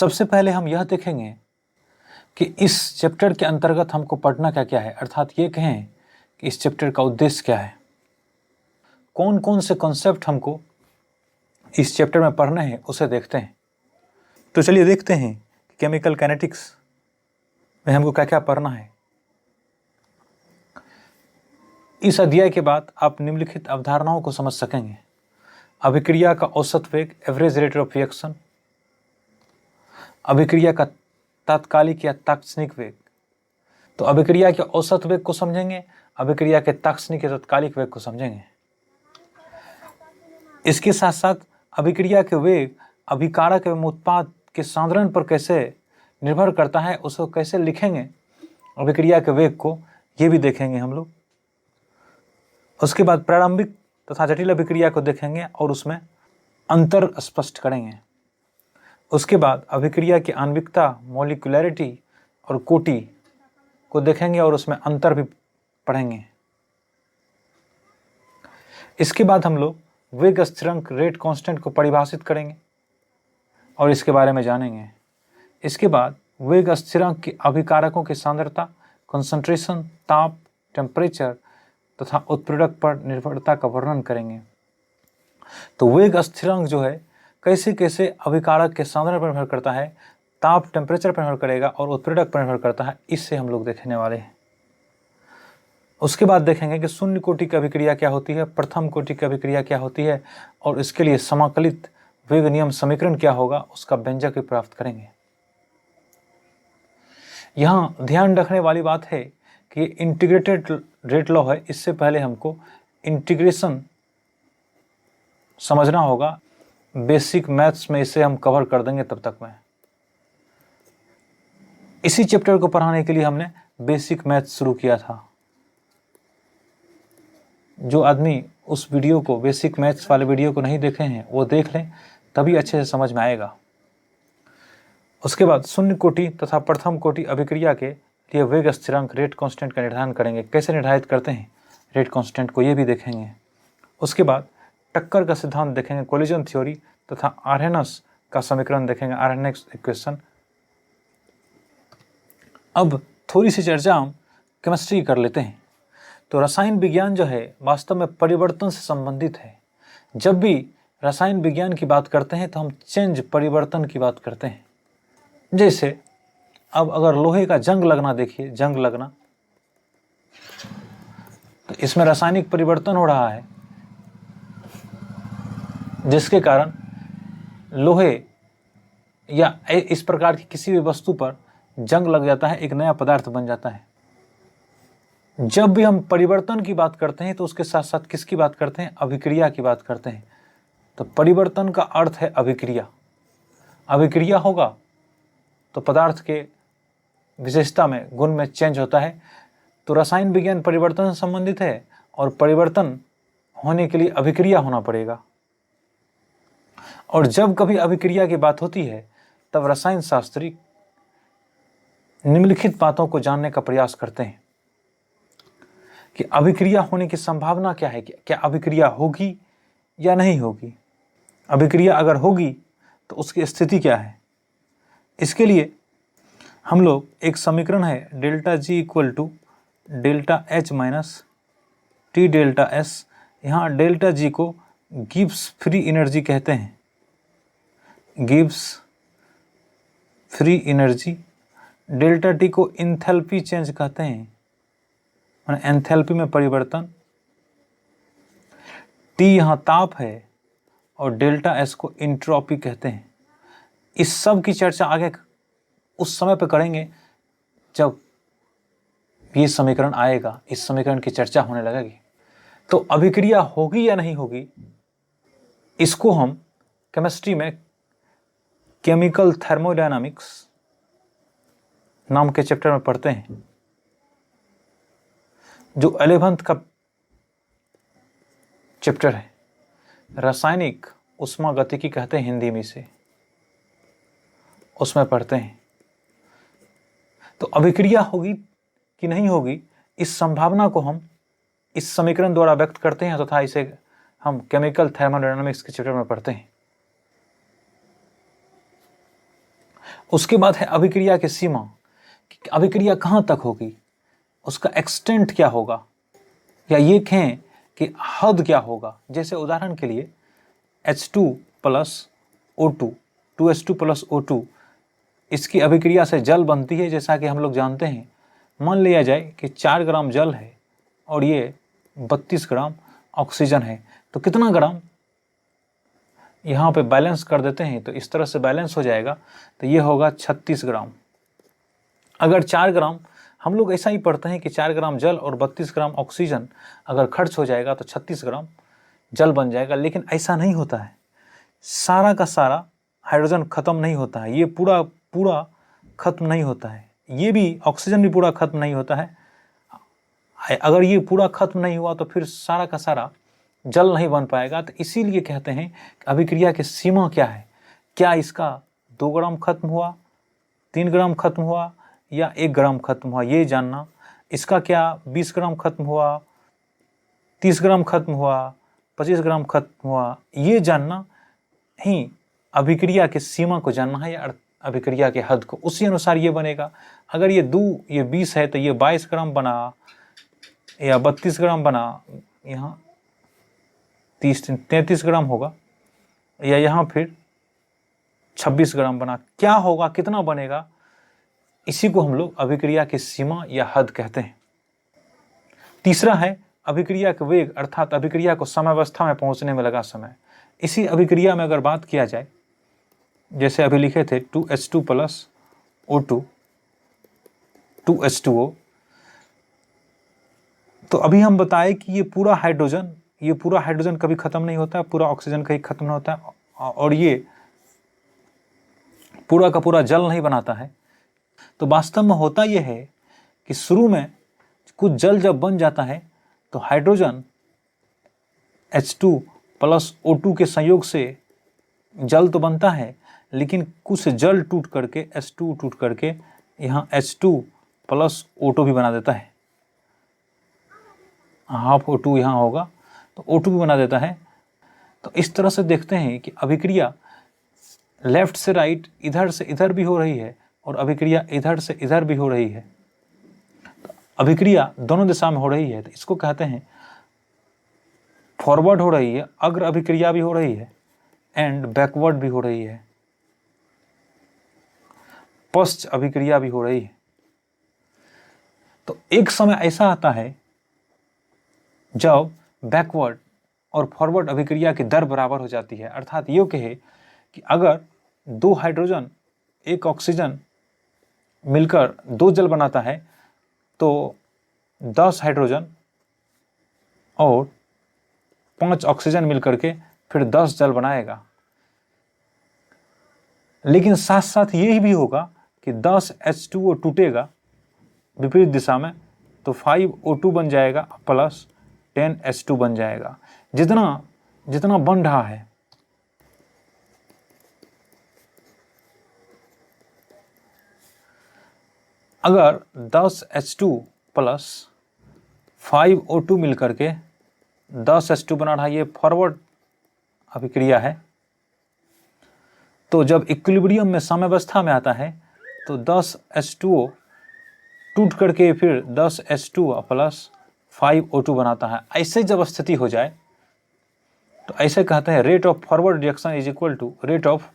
सबसे पहले हम यह देखेंगे कि इस चैप्टर के अंतर्गत हमको पढ़ना क्या क्या है, अर्थात ये कहें कि इस चैप्टर का उद्देश्य क्या है, कौन कौन से कॉन्सेप्ट हमको इस चैप्टर में पढ़ने हैं उसे देखते हैं। तो चलिए देखते हैं कि केमिकल काइनेटिक्स में हमको क्या क्या पढ़ना है। इस अध्याय के बाद आप निम्नलिखित अवधारणाओं को समझ सकेंगे। अभिक्रिया का औसत वेग, एवरेज रेट ऑफ रिएक्शन, अभिक्रिया का तात्कालिक या तात्क्षणिक वेग। तो अभिक्रिया के औसत वेग को समझेंगे, अभिक्रिया के तात्क्षणिक या तात्कालिक वेग को समझेंगे। इसके साथ साथ अभिक्रिया के वेग अभिकारक एवं उत्पाद के सांद्रण पर कैसे निर्भर करता है, उसको कैसे लिखेंगे अभिक्रिया के वेग को, ये भी देखेंगे हम लोग। उसके बाद प्रारंभिक तथा जटिल अभिक्रिया को देखेंगे और उसमें अंतर स्पष्ट करेंगे। उसके बाद अभिक्रिया की आणविकता, मॉलिक्यूलैरिटी और कोटि को देखेंगे और उसमें अंतर भी पढ़ेंगे। इसके बाद हम लोग वेग स्थिरांक, रेट कांस्टेंट को परिभाषित करेंगे और इसके बारे में जानेंगे। इसके बाद वेग स्थिरांक के अभिकारकों की सांद्रता, कंसंट्रेशन, ताप, टेम्परेचर तथा उत्प्रेरक पर निर्भरता का वर्णन करेंगे। तो वेग स्थिरांक जो है कैसे कैसे अभिकारक के सांद्रण पर निर्भर करता है, ताप, टेम्परेचर पर निर्भर करेगा और उत्प्रेरक पर निर्भर करता है, इससे हम लोग देखने वाले हैं। उसके बाद देखेंगे कि शून्य कोटि की अभिक्रिया क्या होती है, प्रथम कोटि की अभिक्रिया क्या होती है और इसके लिए समाकलित वेग नियम समीकरण क्या होगा, उसका व्यंजक भी प्राप्त करेंगे। यहाँ ध्यान रखने वाली बात है कि इंटीग्रेटेड रेट लॉ है, इससे पहले हमको इंटीग्रेशन समझना होगा। बेसिक मैथ्स में इसे हम कवर कर देंगे तब तक में। इसी चैप्टर को पढ़ाने के लिए हमने बेसिक मैथ्स शुरू किया था। जो आदमी उस वीडियो को, बेसिक मैथ्स वाले वीडियो को नहीं देखे हैं, वो देख लें, तभी अच्छे से समझ में आएगा। उसके बाद शून्य कोटि तथा प्रथम कोटि अभिक्रिया के लिए वेग स्थिरांक, रेट कांस्टेंट का निर्धारण करेंगे। कैसे निर्धारित करते हैं रेट कांस्टेंट को, ये भी देखेंगे। उसके बाद टक्कर का सिद्धांत देखेंगे, कोलिजन थ्योरी तथा आर्हेनस का समीकरण देखेंगे, आर्हेनस इक्वेशन। अब थोड़ी सी चर्चा हम केमिस्ट्री कर लेते हैं। तो रसायन विज्ञान जो है वास्तव में परिवर्तन से संबंधित है। जब भी रसायन विज्ञान की बात करते हैं तो हम चेंज, परिवर्तन की बात करते हैं। जैसे अब अगर लोहे का जंग लगना देखिए, जंग लगना, तो इसमें रासायनिक परिवर्तन हो रहा है जिसके कारण लोहे या इस प्रकार की किसी भी वस्तु पर जंग लग जाता है, एक नया पदार्थ बन जाता है। जब भी हम परिवर्तन की बात करते हैं तो उसके साथ साथ किसकी बात करते हैं, अभिक्रिया की बात करते हैं। तो परिवर्तन का अर्थ है अभिक्रिया। अभिक्रिया होगा तो पदार्थ के विशेषता में, गुण में चेंज होता है। तो रसायन विज्ञान परिवर्तन से संबंधित है और परिवर्तन होने के लिए अभिक्रिया होना पड़ेगा। और जब कभी अभिक्रिया की बात होती है तब रसायन शास्त्री निम्नलिखित बातों को जानने का प्रयास करते हैं कि अभिक्रिया होने की संभावना क्या है, क्या अभिक्रिया होगी या नहीं होगी, अभिक्रिया अगर होगी तो उसकी स्थिति क्या है। इसके लिए हम लोग, एक समीकरण है delta G equal to delta H minus T delta S. यहाँ डेल्टा जी को गिब्स फ्री एनर्जी कहते हैं, Gibbs free energy. Delta T को एंथैल्पी चेंज कहते हैं, माने एंथैल्पी में परिवर्तन। टी यहाँ ताप है और डेल्टा एस को एंट्रोपी कहते हैं। इस सब की चर्चा आगे उस समय पर करेंगे जब ये समीकरण आएगा, इस समीकरण की चर्चा होने लगेगी। तो अभिक्रिया होगी या नहीं होगी, इसको हम केमिस्ट्री में केमिकल थर्मोडायनामिक्स नाम के चैप्टर में पढ़ते हैं, जो 11th का चैप्टर है। रासायनिक उष्मागतिकी कहते हैं हिंदी में इसे, उसमें पढ़ते हैं। तो अभिक्रिया होगी कि नहीं होगी, इस संभावना को हम इस समीकरण द्वारा व्यक्त करते हैं तथा इसे हम केमिकल थर्मोडायनामिक्स के चैप्टर में पढ़ते हैं। उसके बाद है अभिक्रिया की सीमा, कि अभिक्रिया कहाँ तक होगी, उसका एक्सटेंट क्या होगा, या ये कहें कि हद क्या होगा। जैसे उदाहरण के लिए H2 plus O2, 2H2 plus O2, इसकी अभिक्रिया से जल बनती है, जैसा कि हम लोग जानते हैं। मान लिया जाए कि 4 ग्राम जल है और ये 32 ग्राम ऑक्सीजन है, तो कितना ग्राम, यहाँ पे बैलेंस कर देते हैं तो इस तरह से बैलेंस हो जाएगा, तो ये होगा 36 ग्राम। अगर 4 ग्राम, हम लोग ऐसा ही पढ़ते हैं कि 4 ग्राम जल और 32 ग्राम ऑक्सीजन अगर खर्च हो जाएगा तो 36 ग्राम जल बन जाएगा, लेकिन ऐसा नहीं होता है। सारा का सारा हाइड्रोजन खत्म नहीं होता है, ये पूरा पूरा खत्म नहीं होता है, ये भी ऑक्सीजन भी पूरा खत्म नहीं होता है। अगर ये पूरा खत्म नहीं हुआ तो फिर सारा का सारा जल नहीं बन पाएगा। तो इसीलिए कहते हैं कि अभिक्रिया की सीमा क्या है, क्या इसका 2 ग्राम खत्म हुआ, 3 ग्राम खत्म हुआ या 1 ग्राम खत्म हुआ, ये जानना। इसका क्या 20 ग्राम खत्म हुआ, 30 ग्राम खत्म हुआ, 25 ग्राम खत्म हुआ, ये जानना ही अभिक्रिया की सीमा को जानना है, या अभिक्रिया के हद को। उसी अनुसार ये बनेगा। अगर ये 20 है तो ये 22 ग्राम बना, या 32 ग्राम बना, यहाँ 33 ग्राम होगा, या यहाँ फिर 26 ग्राम बना, क्या होगा, कितना बनेगा, इसी को हम लोग अभिक्रिया की सीमा या हद कहते हैं। तीसरा है अभिक्रिया का वेग, अर्थात अभिक्रिया को समयावस्था में पहुंचने में लगा समय। इसी अभिक्रिया में अगर बात किया जाए, जैसे अभी लिखे थे 2H2 प्लस O2, 2H2O, तो अभी हम बताए कि ये पूरा हाइड्रोजन कभी खत्म नहीं होता है, पूरा ऑक्सीजन कहीं खत्म नहीं होता है, और ये पूरा का पूरा जल नहीं बनाता है। तो वास्तव में होता यह है कि शुरू में कुछ जल जब बन जाता है तो हाइड्रोजन H2 प्लस O2 के संयोग से जल तो बनता है, लेकिन कुछ जल टूट करके H2 टूट करके यहाँ H2 प्लस O2 भी बना देता है। हाफ O2 यहाँ होगा तो O2 भी बना देता है। तो इस तरह से देखते हैं कि अभिक्रिया लेफ्ट से राइट, इधर से इधर भी हो रही है, और अभिक्रिया इधर से इधर भी हो रही है। तो अभिक्रिया दोनों दिशा में हो रही है, तो इसको कहते हैं फॉरवर्ड हो रही है, अग्र अभिक्रिया भी हो रही है, एंड बैकवर्ड भी हो रही है, पश्च अभिक्रिया भी हो रही है। तो एक समय ऐसा आता है जब बैकवर्ड और फॉरवर्ड अभिक्रिया की दर बराबर हो जाती है। अर्थात ये कहे कि अगर 2 हाइड्रोजन 1 ऑक्सीजन मिलकर 2 जल बनाता है तो 10 हाइड्रोजन और 5 ऑक्सीजन मिलकर के फिर 10 जल बनाएगा। लेकिन साथ साथ यही भी होगा कि 10 H2O टूटेगा विपरीत दिशा में, तो 5 O2 बन जाएगा प्लस 10 H2 बन जाएगा। जितना बन रहा है, अगर 10 H2 प्लस 5 O2 मिलकर के 10 H2 बना रहा है, ये फॉरवर्ड अभिक्रिया है। तो जब इक्विलिब्रियम में साम्यावस्था में आता है तो 10 H2O टूट करके फिर 10 H2 प्लस 5 O2 बनाता है। ऐसे जब स्थिति हो जाए तो ऐसे कहते हैं rate of forward reaction is equal to rate of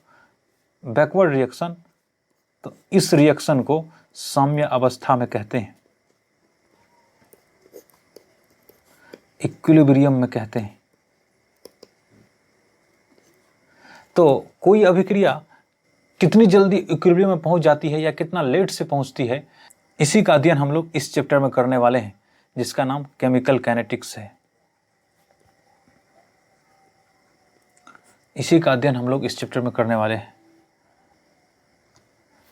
backward reaction. तो इस रिएक्शन को साम्य अवस्था में कहते हैं, इक्विलिब्रियम में कहते हैं। तो कोई अभिक्रिया कितनी जल्दी इक्विलिब्रियम में पहुंच जाती है या कितना लेट से पहुंचती है, इसी का अध्ययन हम लोग इस चैप्टर में करने वाले हैं, जिसका नाम केमिकल काइनेटिक्स है। इसी का अध्ययन हम लोग इस चैप्टर में करने वाले हैं।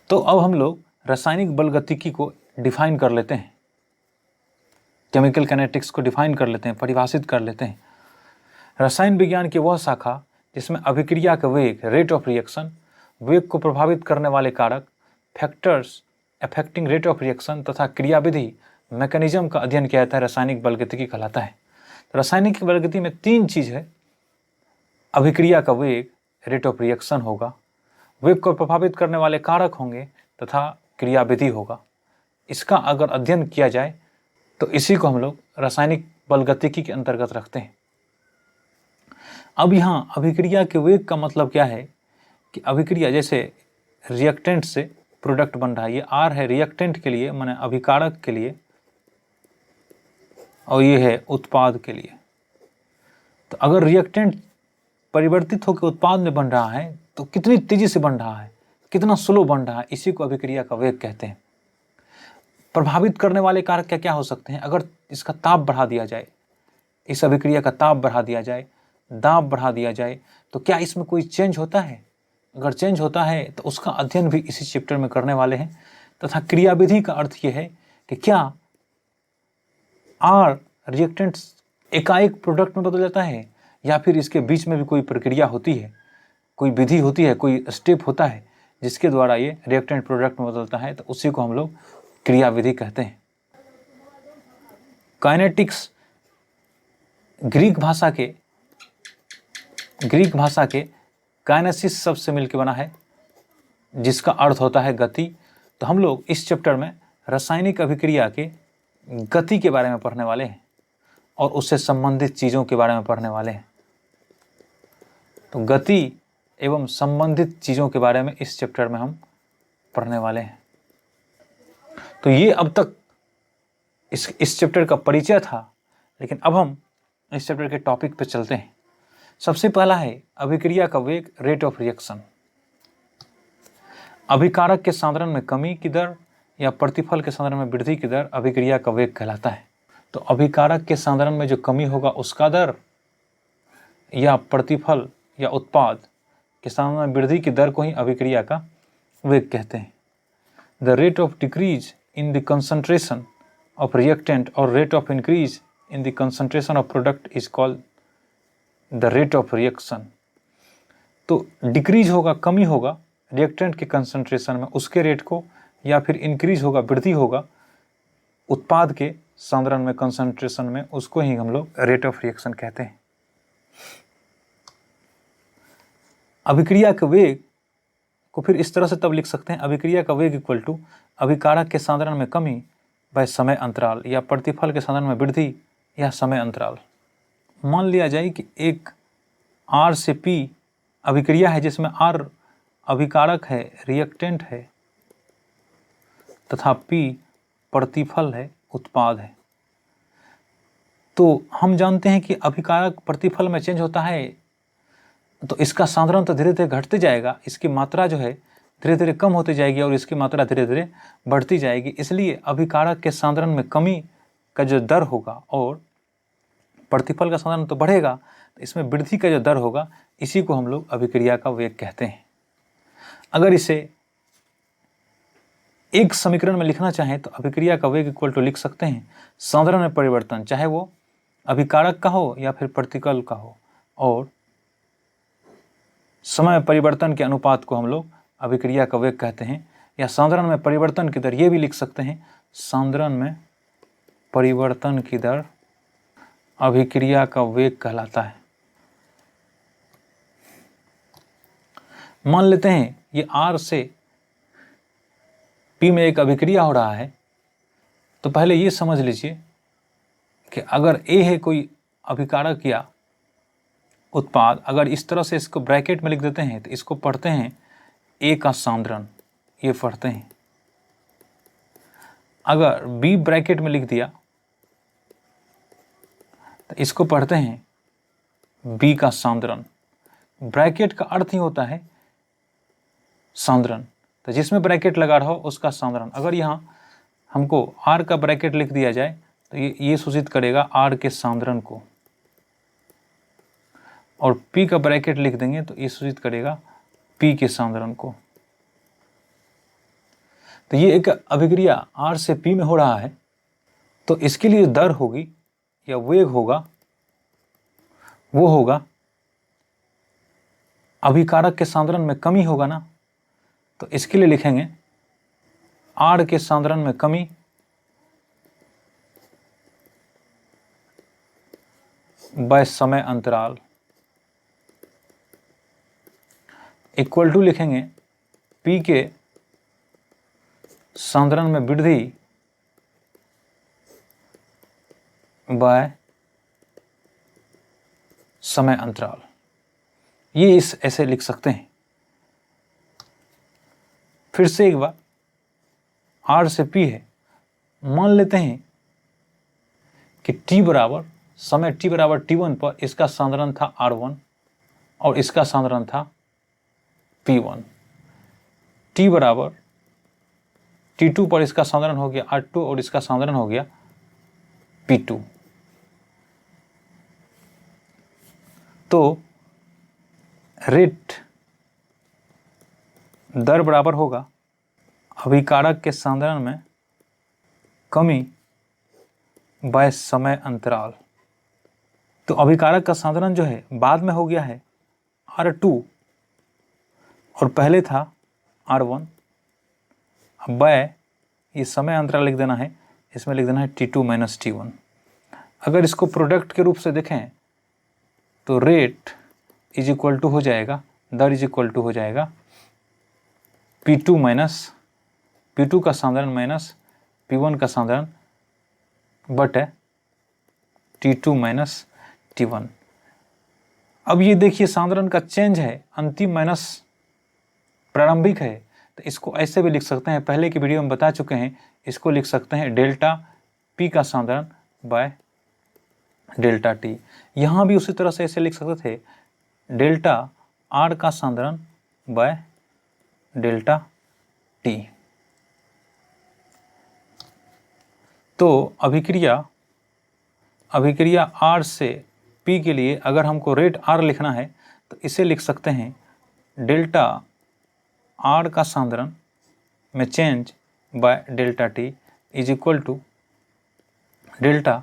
तो अब हम लोग रासायनिक बलगतिकी को डिफाइन कर लेते हैं, केमिकल काइनेटिक्स को डिफाइन कर लेते हैं, परिभाषित कर लेते हैं। रसायन विज्ञान की वह शाखा जिसमें अभिक्रिया का वेग, रेट ऑफ रिएक्शन, वेग को प्रभावित करने वाले कारक, factors affecting rate of reaction तथा क्रियाविधि मैकेनिज्म का अध्ययन किया जाता है, रासायनिक बलगतिकी कहलाता है। रासायनिक बलगतिकी में 3 चीज़ है, अभिक्रिया का वेग, रेट ऑफ रिएक्शन होगा, वेग को प्रभावित करने वाले कारक होंगे तथा क्रियाविधि होगा। इसका अगर अध्ययन किया जाए तो इसी को हम लोग रासायनिक बलगतिकी के अंतर्गत रखते हैं। अब यहाँ अभिक्रिया के वेग का मतलब क्या है कि अभिक्रिया जैसे रिएक्टेंट से प्रोडक्ट बन रहा है, ये R है रिएक्टेंट के लिए माने अभिकारक के लिए, और ये है उत्पाद के लिए। तो अगर रिएक्टेंट परिवर्तित होकर उत्पाद में बन रहा है तो कितनी तेजी से बन रहा है, कितना स्लो बन रहा है, इसी को अभिक्रिया का वेग कहते हैं। प्रभावित करने वाले कारक क्या क्या हो सकते हैं? अगर इसका ताप बढ़ा दिया जाए, इस अभिक्रिया का ताप बढ़ा दिया जाए, दाब बढ़ा दिया जाए, तो क्या इसमें कोई चेंज होता है? अगर चेंज होता है तो उसका अध्ययन भी इसी चैप्टर में करने वाले हैं। तथा क्रियाविधि का अर्थ ये है कि क्या R रिएक्टेंट एकाएक प्रोडक्ट में बदल जाता है या फिर इसके बीच में भी कोई प्रक्रिया होती है, कोई विधि होती है, कोई स्टेप होता है जिसके द्वारा ये रिएक्टेंट प्रोडक्ट में बदलता है, तो उसी को हम लोग क्रियाविधि कहते हैं। काइनेटिक्स ग्रीक भाषा के काइनेसिस शब्द से मिलकर बना है जिसका अर्थ होता है गति। तो हम लोग इस चैप्टर में रासायनिक अभिक्रिया के गति के बारे में पढ़ने वाले हैं और उससे संबंधित चीज़ों के बारे में पढ़ने वाले हैं। तो गति एवं संबंधित चीज़ों के बारे में इस चैप्टर में हम पढ़ने वाले हैं। तो ये अब तक इस चैप्टर का परिचय था, लेकिन अब हम इस चैप्टर के टॉपिक पे चलते हैं। सबसे पहला है अभिक्रिया का वेग, रेट ऑफ रिएक्शन। अभिकारक के सांद्रण में कमी की दर या प्रतिफल के सांद्रण में वृद्धि की दर अभिक्रिया का वेग कहलाता है। तो अभिकारक के सांद्रण में जो कमी होगा उसका दर या प्रतिफल या उत्पाद के सांद्रण में वृद्धि की दर को ही अभिक्रिया का वेग कहते हैं। The rate of decrease in the concentration of reactant और rate of increase in the concentration of product is called the rate of reaction. तो डिक्रीज होगा, कमी होगा रिएक्टेंट के कंसंट्रेशन में, उसके रेट को, या फिर इंक्रीज होगा, वृद्धि होगा उत्पाद के सांद्रण में, कंसंट्रेशन में, उसको ही हम लोग रेट ऑफ रिएक्शन कहते हैं। अभिक्रिया के वेग को फिर इस तरह से तब लिख सकते हैं, अभिक्रिया का वेग इक्वल टू अभिकारक के सांद्रण में कमी बाय समय अंतराल या प्रतिफल के सांद्रण में वृद्धि या समय अंतराल। मान लिया जाए कि एक R से P अभिक्रिया है जिसमें R अभिकारक है, रिएक्टेंट है, तथा P प्रतिफल है, उत्पाद है। तो हम जानते हैं कि अभिकारक प्रतिफल में चेंज होता है तो इसका सांद्रण तो धीरे धीरे घटते जाएगा, इसकी मात्रा जो है धीरे धीरे कम होती जाएगी और इसकी मात्रा धीरे धीरे बढ़ती जाएगी। इसलिए अभिकारक के सांद्रण में कमी का जो दर होगा और प्रतिफल का सांद्रण तो बढ़ेगा, तो इसमें वृद्धि का जो दर होगा इसी को हम लोग अभिक्रिया का वेग कहते हैं। अगर इसे एक समीकरण में लिखना चाहें तो अभिक्रिया का वेग इक्वल टू लिख सकते हैं सांद्रण में परिवर्तन, चाहे वो अभिकारक का हो या फिर प्रतिकल का हो, और समय परिवर्तन के अनुपात को हम लोग अभिक्रिया का वेग कहते हैं। या सांद्रण में परिवर्तन की दर ये भी लिख सकते हैं, सांद्रण में परिवर्तन की दर अभिक्रिया का वेग कहलाता है। मान लेते हैं ये R से P में एक अभिक्रिया हो रहा है, तो पहले ये समझ लीजिए कि अगर A है कोई अभिकारक या उत्पाद, अगर इस तरह से इसको ब्रैकेट में लिख देते हैं तो इसको पढ़ते हैं A का सांद्रण, ये पढ़ते हैं। अगर B ब्रैकेट में लिख दिया तो इसको पढ़ते हैं B का सांद्रण। ब्रैकेट का अर्थ ही होता है सांद्रण, तो जिसमें ब्रैकेट लगा रहा हो उसका सांद्रण। अगर यहाँ हमको R का ब्रैकेट लिख दिया जाए तो ये सूचित करेगा R के सांद्रण को, और P का ब्रैकेट लिख देंगे तो ये सूचित करेगा P के सांद्रण को। तो ये एक अभिक्रिया R से P में हो रहा है, तो इसके लिए दर होगी या वेग होगा, वो होगा अभिकारक के सांद्रण में कमी होगा ना, तो इसके लिए लिखेंगे R के सांद्रण में कमी बाय समय अंतराल इक्वल टू लिखेंगे P के सांद्रण में वृद्धि बाय समय अंतराल, ये इस ऐसे लिख सकते हैं। फिर से एक बार, R से P है, मान लेते हैं कि T बराबर समय T बराबर T1 पर इसका सांद्रण था R1 और इसका सांद्रण था P1। T बराबर T2 पर इसका सांद्रण हो गया R2 और इसका सांद्रण हो गया P2। तो रेट दर बराबर होगा अभिकारक के सांद्रण में कमी बाय समय अंतराल। तो अभिकारक का सांद्रण जो है बाद में हो गया है R2 और पहले था R1। अब बाय ये समय अंतराल लिख देना है, इसमें लिख देना है T2 माइनस T1। अगर इसको प्रोडक्ट के रूप से देखें तो रेट इज इक्वल टू हो जाएगा, दर इज इक्वल टू हो जाएगा P2 माइनस P2 का सांद्रण माइनस P1 का सांद्रण बटे T2 माइनस T1। अब ये देखिए सांद्रण का चेंज है, अंतिम माइनस प्रारंभिक है, तो इसको ऐसे भी लिख सकते हैं, पहले की वीडियो में बता चुके हैं। इसको लिख सकते हैं डेल्टा P का सांद्रण बाय डेल्टा T। यहाँ भी उसी तरह से ऐसे लिख सकते थे, डेल्टा R का सांद्रण बाय डेल्टा T। तो अभिक्रिया R से P के लिए अगर हमको रेट R लिखना है तो इसे लिख सकते हैं डेल्टा R का सांद्रण में change by delta T is equal to delta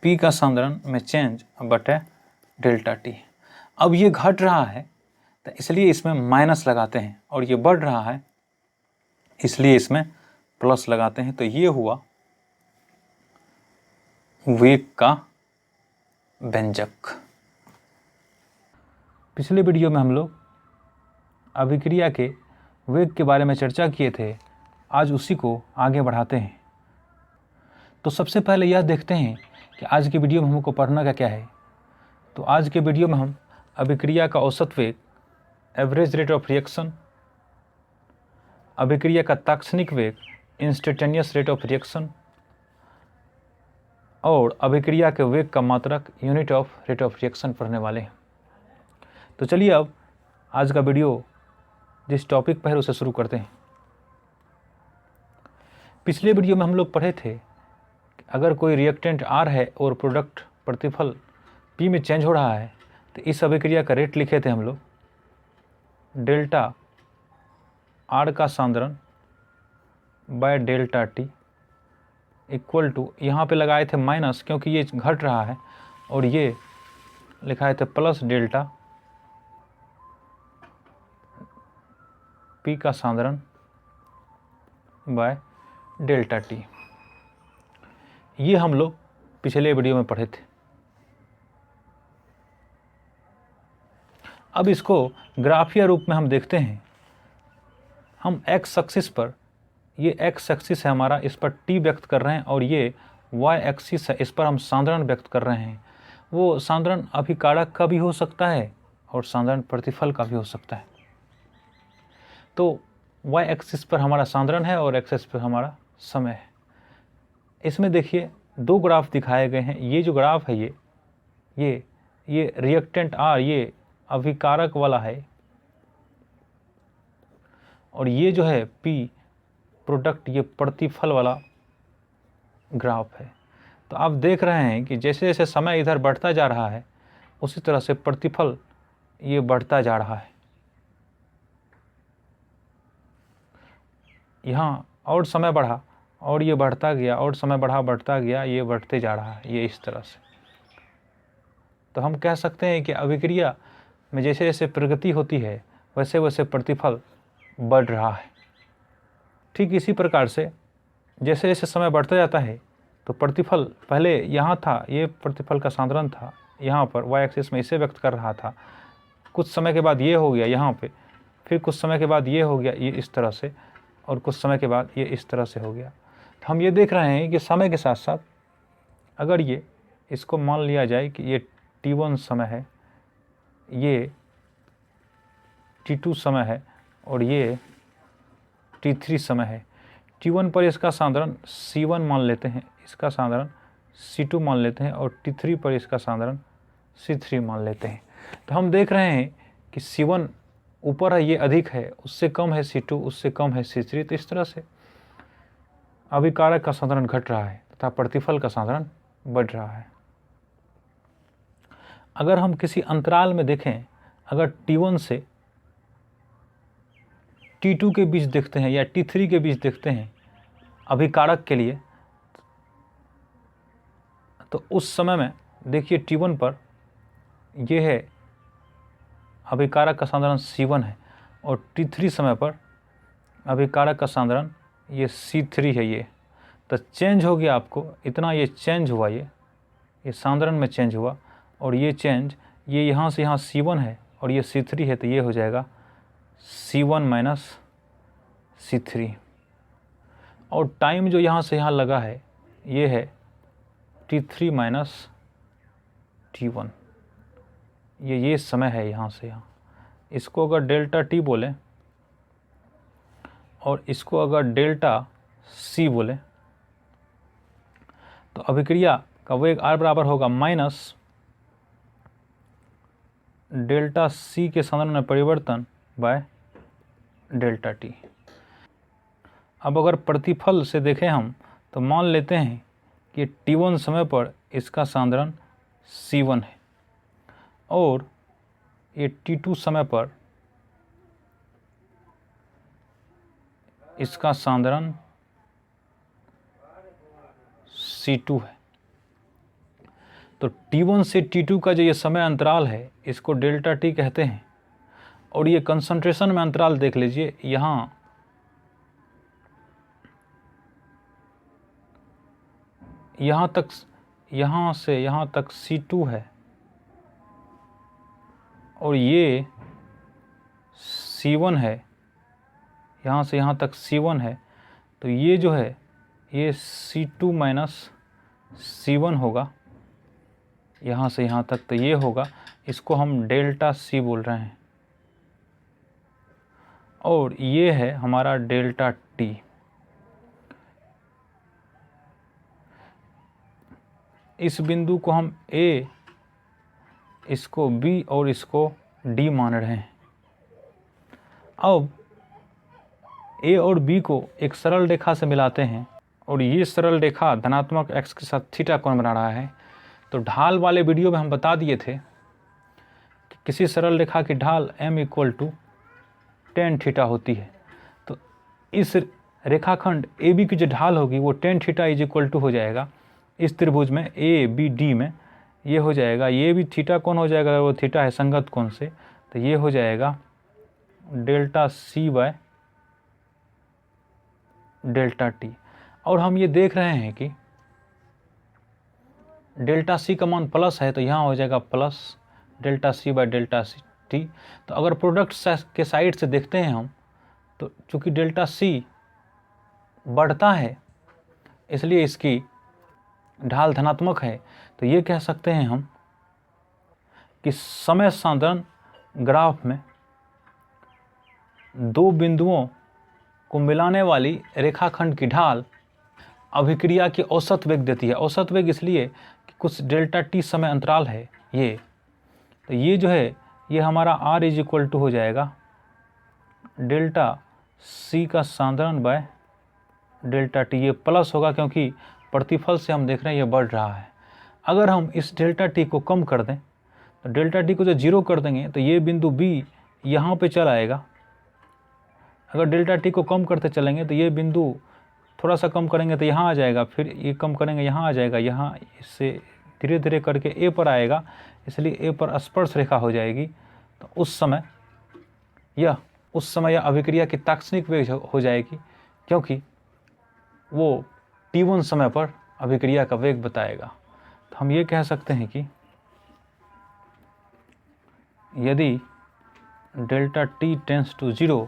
P का सांद्रण में चेंज बटे डेल्टा T। अब ये घट रहा है तो इसलिए इसमें माइनस लगाते हैं, और ये बढ़ रहा है इसलिए इसमें प्लस लगाते हैं। तो ये हुआ वेग का व्यंजक। पिछले वीडियो में हम लोग अभिक्रिया के वेग के बारे में चर्चा किए थे, आज उसी को आगे बढ़ाते हैं। तो सबसे पहले यह देखते हैं कि आज की वीडियो में हमको पढ़ना क्या है। तो आज के वीडियो में हम अभिक्रिया का औसत वेग, एवरेज रेट ऑफ रिएक्शन, अभिक्रिया का तात्क्षणिक वेग, इंस्टेंटेनियस रेट ऑफ रिएक्शन, और अभिक्रिया के वेग का मात्रक, unit of rate of reaction पढ़ने वाले हैं। तो चलिए अब आज का वीडियो जिस टॉपिक पर है उसे शुरू करते हैं। पिछले वीडियो में हम लोग पढ़े थे कि अगर कोई रिएक्टेंट R है और प्रोडक्ट प्रतिफल P में चेंज हो रहा है तो इस अभिक्रिया का रेट लिखे थे हम लोग डेल्टा R का सांद्रण by delta T equal to, यहाँ पे लगाए थे माइनस क्योंकि ये घट रहा है, और ये लिखाए थे प्लस डेल्टा P का सांद्रण बाय डेल्टा T। ये हम लोग पिछले वीडियो में पढ़े थे। अब इसको ग्राफीय रूप में हम देखते हैं। हम एक्स एक्सिस पर, ये एक्स एक्सिस है हमारा, इस पर T व्यक्त कर रहे हैं, और ये वाई एक्सिस है, इस पर हम सांद्रण व्यक्त कर रहे हैं। वो सांद्रण अभिकारक का भी हो सकता है और सांद्रण प्रतिफल का भी हो सकता है। तो वाई एक्सिस पर हमारा सांद्रण है और एक्सिस पर हमारा समय है। इसमें देखिए दो ग्राफ दिखाए गए हैं। ये जो ग्राफ है ये रिएक्टेंट R ये अभिकारक वाला है, और ये जो है P प्रोडक्ट ये प्रतिफल वाला ग्राफ है। तो आप देख रहे हैं कि जैसे जैसे समय इधर बढ़ता जा रहा है उसी तरह से प्रतिफल ये बढ़ता जा रहा है। यहाँ और समय बढ़ा और ये बढ़ता गया, और समय बढ़ा बढ़ता गया, ये बढ़ते जा रहा है, ये इस तरह से। तो हम कह सकते हैं कि अभिक्रिया में जैसे जैसे प्रगति होती है वैसे वैसे प्रतिफल बढ़ रहा है। ठीक इसी प्रकार से जैसे जैसे समय बढ़ता जाता है तो प्रतिफल पहले यहाँ था, ये प्रतिफल का सांद्रण था यहाँ पर वाई एक्सिस में, इसे व्यक्त कर रहा था। कुछ समय के बाद ये हो गया यहाँ पे, फिर कुछ समय के बाद ये हो गया ये इस तरह से, और कुछ समय के बाद ये इस तरह से हो गया। तो हम ये देख रहे हैं कि समय के साथ साथ अगर ये इसको मान लिया जाए कि ये t1 समय है, ये t2 समय है और ये t3 समय है। t1 पर इसका साधारण c1 मान लेते हैं, इसका साधारण c2 मान लेते हैं और t3 पर इसका साधारण c3 मान लेते हैं। तो हम देख रहे हैं कि c1 ऊपर है, ये अधिक है, उससे कम है c2, उससे कम है c3। तो इस तरह से अभिकारक का साधारण घट रहा है तथा प्रतिफल का साधारण बढ़ रहा है। अगर हम किसी अंतराल में देखें, अगर t1 से t2 के बीच देखते हैं या t3 के बीच देखते हैं अभिकारक के लिए, तो उस समय में देखिए t1 पर यह है अभिकारक का साधारण c1 है और t3 समय पर अभिकारक का साधारण ये c3 है। ये तो चेंज हो गया, आपको इतना ये चेंज हुआ, ये साधारण में चेंज हुआ और ये चेंज ये यहाँ से यहाँ c1 है और ये c3 है, तो ये हो जाएगा c1 माइनस c3। और टाइम जो यहाँ से यहाँ लगा है ये है t3 माइनस t1, ये समय है यहाँ से यहाँ। इसको अगर डेल्टा t बोलें और इसको अगर डेल्टा c बोलें, तो अभिक्रिया का वेग r बराबर होगा माइनस डेल्टा c के संदर्भ में परिवर्तन बाय डेल्टा t। अब अगर प्रतिफल से देखें हम, तो मान लेते हैं कि t1 समय पर इसका सांद्रण c1 है और ये t2 समय पर इसका सांद्रण c2 है। तो t1 से t2 का जो ये समय अंतराल है इसको डेल्टा t कहते हैं। और ये कंसंट्रेशन में अंतराल देख लीजिए, यहाँ से यहाँ तक c2 है और ये c1 है, यहाँ से यहाँ तक c1 है। तो ये जो है ये c2 माइनस c1 होगा यहाँ से यहाँ तक, तो ये होगा, इसको हम डेल्टा c बोल रहे हैं और ये है हमारा डेल्टा t। इस बिंदु को हम A, इसको B और इसको D मान रहे हैं। अब A और B को एक सरल रेखा से मिलाते हैं और ये सरल रेखा धनात्मक x के साथ थीटा कोण बना रहा है। तो ढाल वाले वीडियो में हम बता दिए थे कि किसी सरल रेखा की ढाल m = tan थीटा होती है। तो इस रेखाखंड AB की जो ढाल होगी वो tan थीटा = हो जाएगा इस त्रिभुज में ABD में, ये हो जाएगा, ये भी थीटा कोण हो जाएगा अगर वो थीटा है संगत कोण से, तो ये हो जाएगा delta C bye delta t। और हम ये देख रहे हैं कि डेल्टा C का मान प्लस है, तो यहाँ हो जाएगा plus delta C bye delta t। तो अगर प्रोडक्ट के साइड से देखते हैं हम, तो चूँकि डेल्टा C बढ़ता है इसलिए इसकी ढाल धनात्मक है, तो ये कह सकते हैं हम कि समय सांद्रण ग्राफ में दो बिंदुओं को मिलाने वाली रेखाखंड की ढाल अभिक्रिया की औसत वेग देती है। औसत वेग इसलिए कि कुछ डेल्टा t समय अंतराल है ये, तो ये जो है ये हमारा r = हो जाएगा डेल्टा c का सांद्रण बाय डेल्टा t। ये प्लस होगा क्योंकि प्रतिफल से हम देख रहे हैं ये बढ़ रहा है। अगर हम इस डेल्टा t को कम कर दें, तो डेल्टा t को जब 0 कर देंगे तो ये बिंदु B यहाँ पे चल आएगा। अगर डेल्टा t को कम करते चलेंगे तो ये बिंदु थोड़ा सा कम करेंगे तो यहाँ आ जाएगा, फिर ये कम करेंगे यहाँ आ जाएगा, यहाँ इससे धीरे धीरे करके A पर आएगा, इसलिए A पर स्पर्श रेखा हो जाएगी। तो उस समय यह अभिक्रिया की तात्क्षणिक वेग हो जाएगी, क्योंकि वो t1 समय पर अभिक्रिया का वेग बताएगा। तो हम ये कह सकते हैं कि यदि डेल्टा टी टेंस टू 0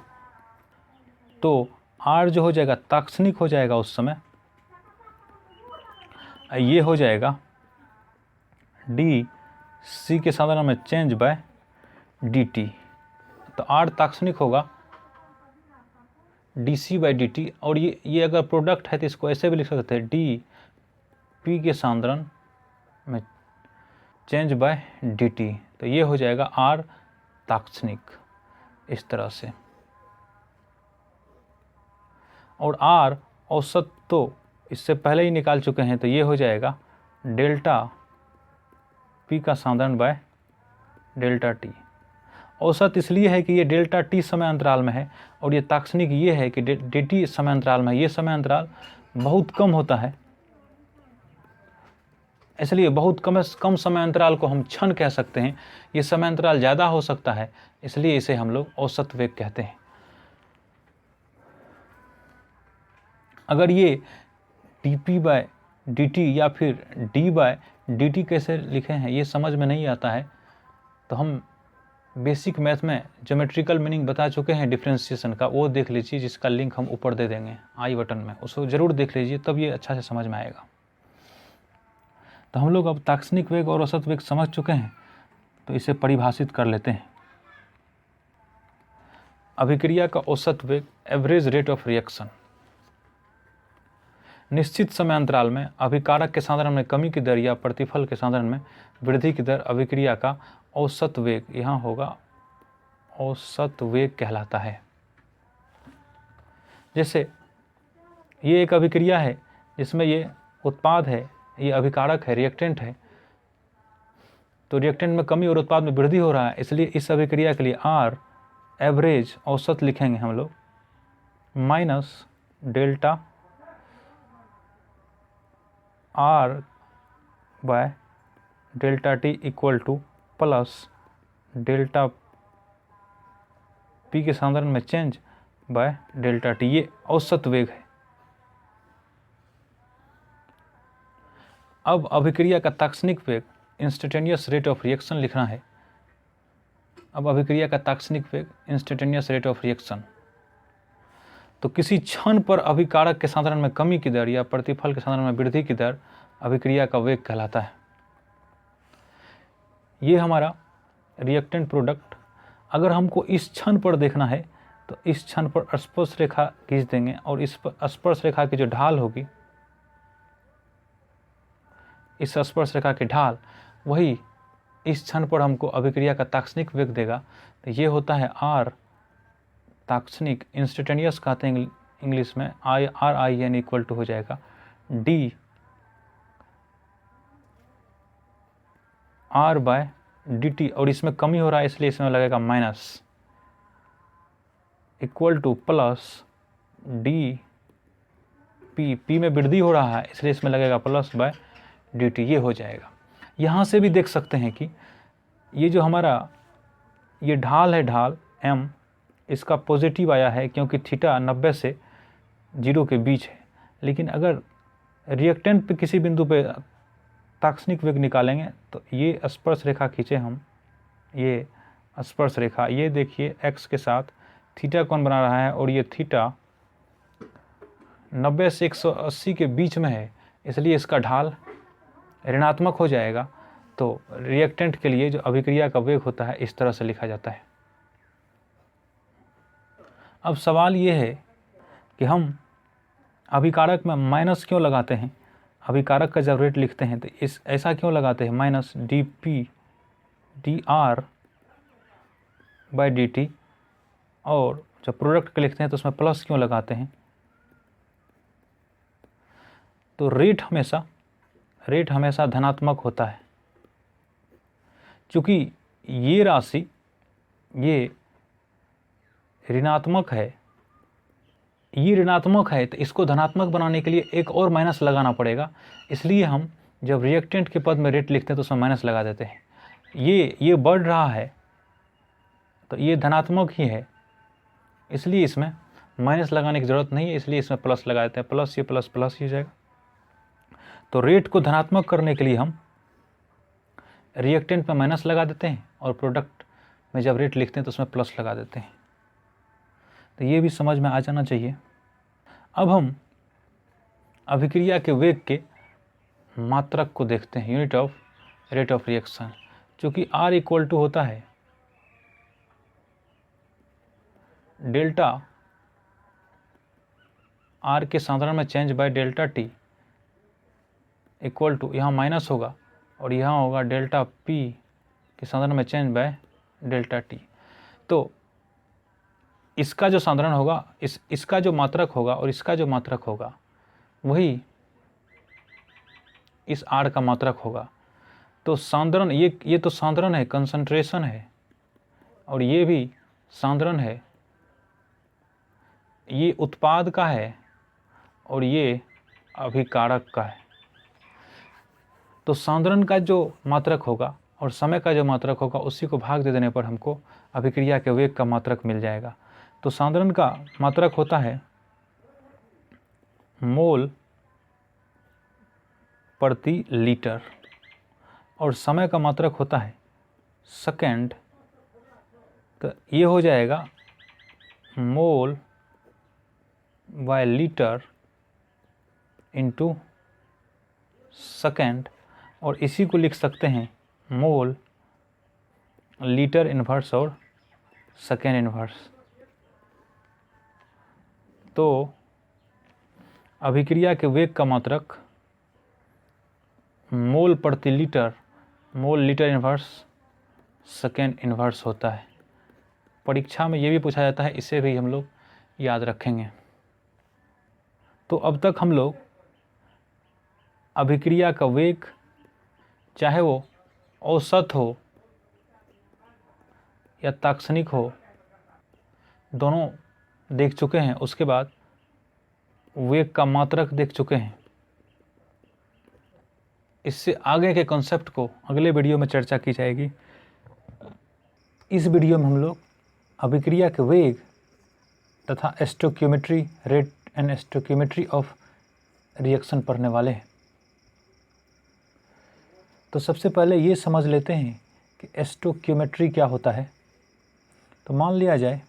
तो R जो हो जाएगा तात्क्षणिक हो जाएगा उस समय, ये हो जाएगा डी सी के साधारण में चेंज बाय डी टी। तो R तात्क्षणिक होगा D C by D T, और ये अगर प्रोडक्ट है तो इसको ऐसे भी लिख सकते हैं डी पी के साधारण में चेंज बाय डी टी। तो ये हो जाएगा R तात्क्षणिक इस तरह से। और R औसत तो इससे पहले ही निकाल चुके हैं, तो ये हो जाएगा डेल्टा पी का साधारण बाय डेल्टा टी। औसत इसलिए है कि ये डेल्टा टी समय अंतराल में है, और ये तात्क्षणिक ये है कि डी टी समय अंतराल में। ये समय अंतराल बहुत कम होता है, इसलिए बहुत कम समय अंतराल को हम क्षण कह सकते हैं। ये समय अंतराल ज़्यादा हो सकता है, इसलिए इसे हम लोग औसत वेग कहते हैं। अगर ये D P by D T या फिर डी बाय डी टी कैसे लिखे हैं ये समझ में नहीं आता है, तो हम बेसिक मैथ में ज्योमेट्रिकल मीनिंग बता चुके हैं डिफ्रेंशिएशन का, वो देख लीजिए, जिसका लिंक हम ऊपर दे देंगे आई बटन में, उसको ज़रूर देख लीजिए, तब ये अच्छा से समझ में आएगा। तो हम लोग अब तात्क्षणिक वेग और औसत वेग समझ चुके हैं, तो इसे परिभाषित कर लेते हैं। अभिक्रिया का औसत वेग एवरेज रेट ऑफ रिएक्शन। निश्चित समय अंतराल में अभिकारक के साधारण में कमी की दर या प्रतिफल के साधारण में वृद्धि की दर अभिक्रिया का औसत वेग, यहाँ होगा औसत वेग कहलाता है। जैसे ये एक अभिक्रिया है जिसमें ये उत्पाद है, ये अभिकारक है, रिएक्टेंट है, तो रिएक्टेंट में कमी और उत्पाद में वृद्धि हो रहा है, इसलिए इस अभिक्रिया के लिए R एवरेज औसत लिखेंगे हम लोग minus delta R bye delta T equal to plus delta P के साधारण में चेंज बाय डेल्टा टी। ये औसत वेग है। अब अभिक्रिया का तात्क्षणिक वेग इंस्टेंटेनियस रेट ऑफ रिएक्शन लिखना है। अब अभिक्रिया का तात्क्षणिक वेग इंस्टेंटेनियस रेट ऑफ रिएक्शन, तो किसी क्षण पर अभिकारक के साधारण में कमी की दर या प्रतिफल के साधारण में वृद्धि की दर अभिक्रिया का वेग कहलाता है। ये हमारा रिएक्टेंट प्रोडक्ट, अगर हमको इस क्षण पर देखना है तो इस क्षण पर स्पर्श रेखा खींच देंगे, और इस पर स्पर्श रेखा की जो ढाल होगी, इस स्पर्श रेखा की ढाल वही इस क्षण पर हमको अभिक्रिया का तात्क्षणिक वेग देगा। तो ये होता है R तात्क्षणिक, इंस्टेंटेनियस कहते हैं इंग्लिश में, RIN इक्वल टू हो जाएगा D R by D T, और इसमें कमी हो रहा है इसलिए इसमें लगेगा minus, equal to plus D P में वृद्धि हो रहा है इसलिए इसमें लगेगा प्लस बाय डी टी। ये हो जाएगा। यहाँ से भी देख सकते हैं कि ये जो हमारा ये ढाल है, ढाल M, इसका पॉजिटिव आया है क्योंकि थीटा 90 से 0 के बीच है। लेकिन अगर रिएक्टेंट पे किसी बिंदु पे तात्क्षणिक वेग निकालेंगे तो ये स्पर्श रेखा खींचे हम, ये स्पर्श रेखा, ये देखिए x के साथ थीटा कौन बना रहा है, और ये थीटा 90 से 180 के बीच में है, इसलिए इसका ढाल ऋणात्मक हो जाएगा। तो रिएक्टेंट के लिए जो अभिक्रिया का वेग होता है इस तरह से लिखा जाता है। अब सवाल ये है कि हम अभिकारक में माइनस क्यों लगाते हैं, अभिकारक का जब रेट लिखते हैं तो इस ऐसा क्यों लगाते हैं minus D P D R by D T, और जब प्रोडक्ट के लिखते हैं तो उसमें प्लस क्यों लगाते हैं। तो रेट हमेशा धनात्मक होता है, क्योंकि ये राशि ये ऋणात्मक है, ये ऋणात्मक है, तो इसको धनात्मक बनाने के लिए एक और माइनस लगाना पड़ेगा। इसलिए हम जब रिएक्टेंट के पद में रेट लिखते हैं तो उसमें माइनस लगा देते हैं। ये बढ़ रहा है तो ये धनात्मक ही है, इसलिए इसमें माइनस लगाने की ज़रूरत नहीं है, इसलिए इसमें प्लस लगा देते हैं। प्लस ये प्लस प्लस ही हो जाएगा। तो रेट को धनात्मक करने के लिए हम रिएक्टेंट में माइनस लगा देते हैं और प्रोडक्ट में जब रेट लिखते हैं तो उसमें प्लस लगा देते हैं। तो ये भी समझ में आ जाना चाहिए। अब हम अभिक्रिया के वेग के मात्रक को देखते हैं, unit of rate of reaction, जो कि R इक्वल टू होता है डेल्टा R के साधारण में change by delta T equal to, यहाँ माइनस होगा और यहाँ होगा डेल्टा P के साधारण में चेंज बाय डेल्टा T। तो इसका जो साधारण होगा, इसका जो मात्रक होगा और इसका जो मात्रक होगा वही इस R का मात्रक होगा। तो सांद्रण, ये तो सांद्रण है, कंसंट्रेशन है, और ये भी सांद्रण है, ये उत्पाद का है और ये अभिकारक का है। तो सांद्रण का जो मात्रक होगा और समय का जो मात्रक होगा उसी को भाग दे देने पर हमको अभिक्रिया के वेग का मात्रक मिल जाएगा। तो सांद्रण का मात्रक होता है मोल प्रति लीटर और समय का मात्रक होता है सेकेंड। तो ये हो जाएगा मोल बाय लीटर इंटू सेकेंड, और इसी को लिख सकते हैं मोल लीटर इन्वर्स और सेकेंड इन्वर्स। तो अभिक्रिया के वेग का मात्रक मोल प्रति litre, mole litre inverse second inverse होता है। परीक्षा में ये भी पूछा जाता है, इसे भी हम लोग याद रखेंगे। तो अब तक हम लोग अभिक्रिया का वेग, चाहे वो औसत हो या तात्क्षणिक हो, दोनों देख चुके हैं। उसके बाद वेग का मात्रक देख चुके हैं। इससे आगे के कॉन्सेप्ट को अगले वीडियो में चर्चा की जाएगी। इस वीडियो में हम लोग अभिक्रिया के वेग तथा stoichiometry, rate and stoichiometry of reaction पढ़ने वाले हैं। तो सबसे पहले ये समझ लेते हैं कि स्टोइकियोमेट्री क्या होता है। तो मान लिया जाए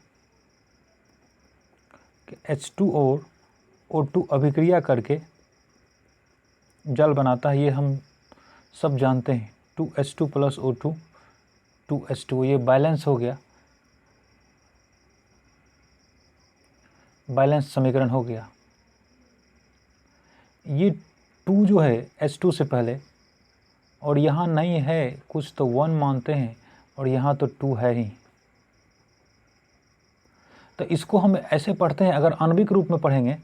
कि H2 और O2 अभिक्रिया करके जल बनाता है, ये हम सब जानते हैं। 2H2 प्लस O2 2H2, ये बैलेंस हो गया, बैलेंस समीकरण हो गया। ये 2 जो है H2 से पहले, और यहाँ नहीं है कुछ तो 1 मानते हैं, और यहाँ तो 2 है ही। तो इसको हम ऐसे पढ़ते हैं, अगर आणविक रूप में पढ़ेंगे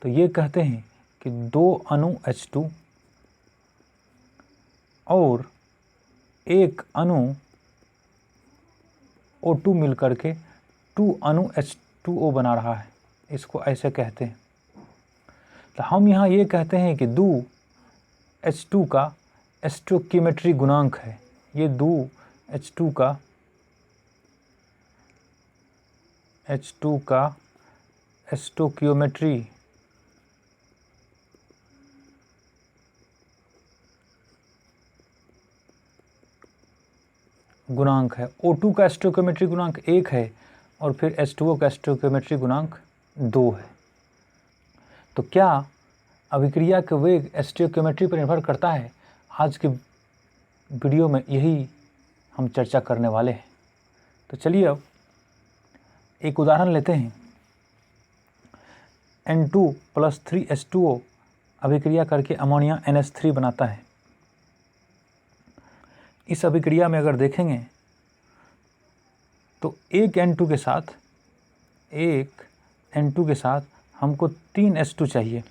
तो ये कहते हैं कि 2 अणु H2 और 1 अणु O2 मिलकर के 2 अणु H2O बना रहा है, इसको ऐसे कहते हैं। तो हम यहाँ ये कहते हैं कि 2 H2 का स्टोइकियोमेट्री गुणांक है। ये 2 H2 का स्टोइकियोमेट्री गुणांक है। O2 का स्टोइकियोमेट्री गुणांक 1 है और फिर H2O का स्टोइकियोमेट्री गुणांक 2 है। तो क्या अभिक्रिया के वेग स्टोइकियोमेट्री पर निर्भर करता है? आज के वीडियो में यही हम चर्चा करने वाले हैं। तो चलिए अब एक उदाहरण लेते हैं। N2 प्लस 3H2O अभिक्रिया करके अमोनिया NH3 बनाता है। इस अभिक्रिया में अगर देखेंगे तो एक N2 के साथ हमको 3 H2 चाहिए।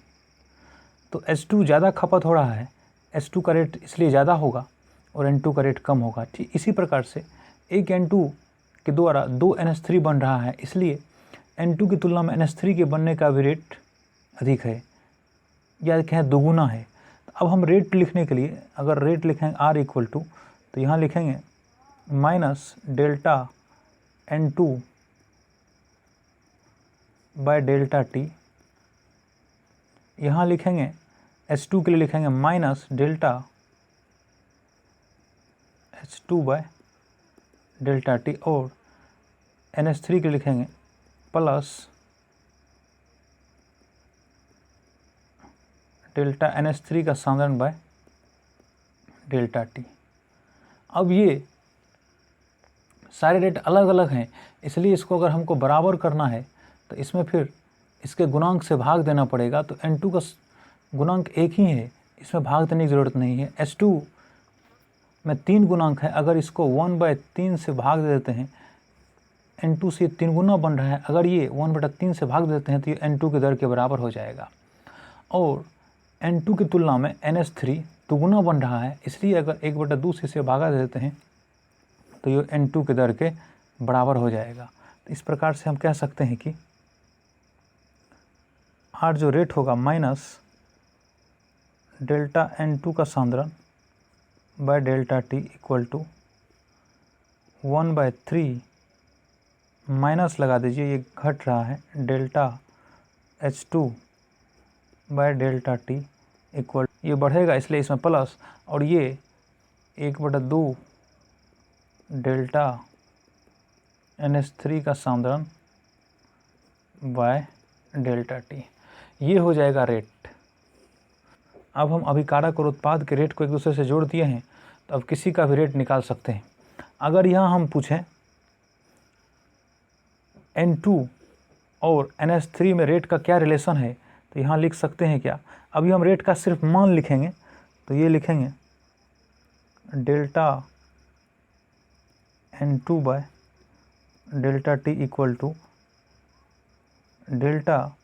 तो H2 ज़्यादा खपत हो रहा है, H2 का रेट इसलिए ज़्यादा होगा और N2 का रेट कम होगा। ठीक इसी प्रकार से एक N2 के द्वारा 2 NH3 बन रहा है, इसलिए N2 की तुलना में NH3 के बनने का भी रेट अधिक है, या कहें दोगुना है। तो अब हम रेट लिखने के लिए अगर रेट लिखेंगे R इक्वल टू, तो यहाँ लिखेंगे minus delta N2 by delta T। यहाँ लिखेंगे H2 के लिए लिखेंगे minus delta H2 by delta T, और NH3 के लिखेंगे प्लस डेल्टा NH3 का साधारण बाय डेल्टा टी। अब ये सारे रेट अलग अलग हैं, इसलिए इसको अगर हमको बराबर करना है तो इसमें फिर इसके गुणांक से भाग देना पड़ेगा। तो N2 का गुणांक एक ही है, इसमें भाग देने की ज़रूरत नहीं है। H2 में 3 गुणांक है, अगर इसको 1/3 से भाग दे देते हैं, N2 से 3 गुना बन रहा है, अगर ये 1/3 से भाग देते हैं तो ये N2 के दर के बराबर हो जाएगा। और N2 की तुलना में NH3 दुगुना बन रहा है, इसलिए अगर 1/2 से इसे भागा देते हैं तो ये N2 के दर के बराबर हो जाएगा। तो इस प्रकार से हम कह सकते हैं कि R जो रेट होगा माइनस डेल्टा N2 का सांद्रण by delta T equal to 1/3 minus लगा दीजिए, ये घट रहा है, delta H2 by delta T equal, ये बढ़ेगा इसलिए इसमें प्लस, और ये 1/2 डेल्टा NH3 का सांद्रण बाय डेल्टा टी, ये हो जाएगा रेट। अब हम अभिकारक और उत्पाद के रेट को एक दूसरे से जोड़ दिए हैं, तो अब किसी का भी रेट निकाल सकते हैं। अगर यहाँ हम पूछें N2 और NH3 में रेट का क्या रिलेशन है, तो यहाँ लिख सकते हैं क्या, अभी हम रेट का सिर्फ मान लिखेंगे, तो ये लिखेंगे delta N2 by delta T equal to delta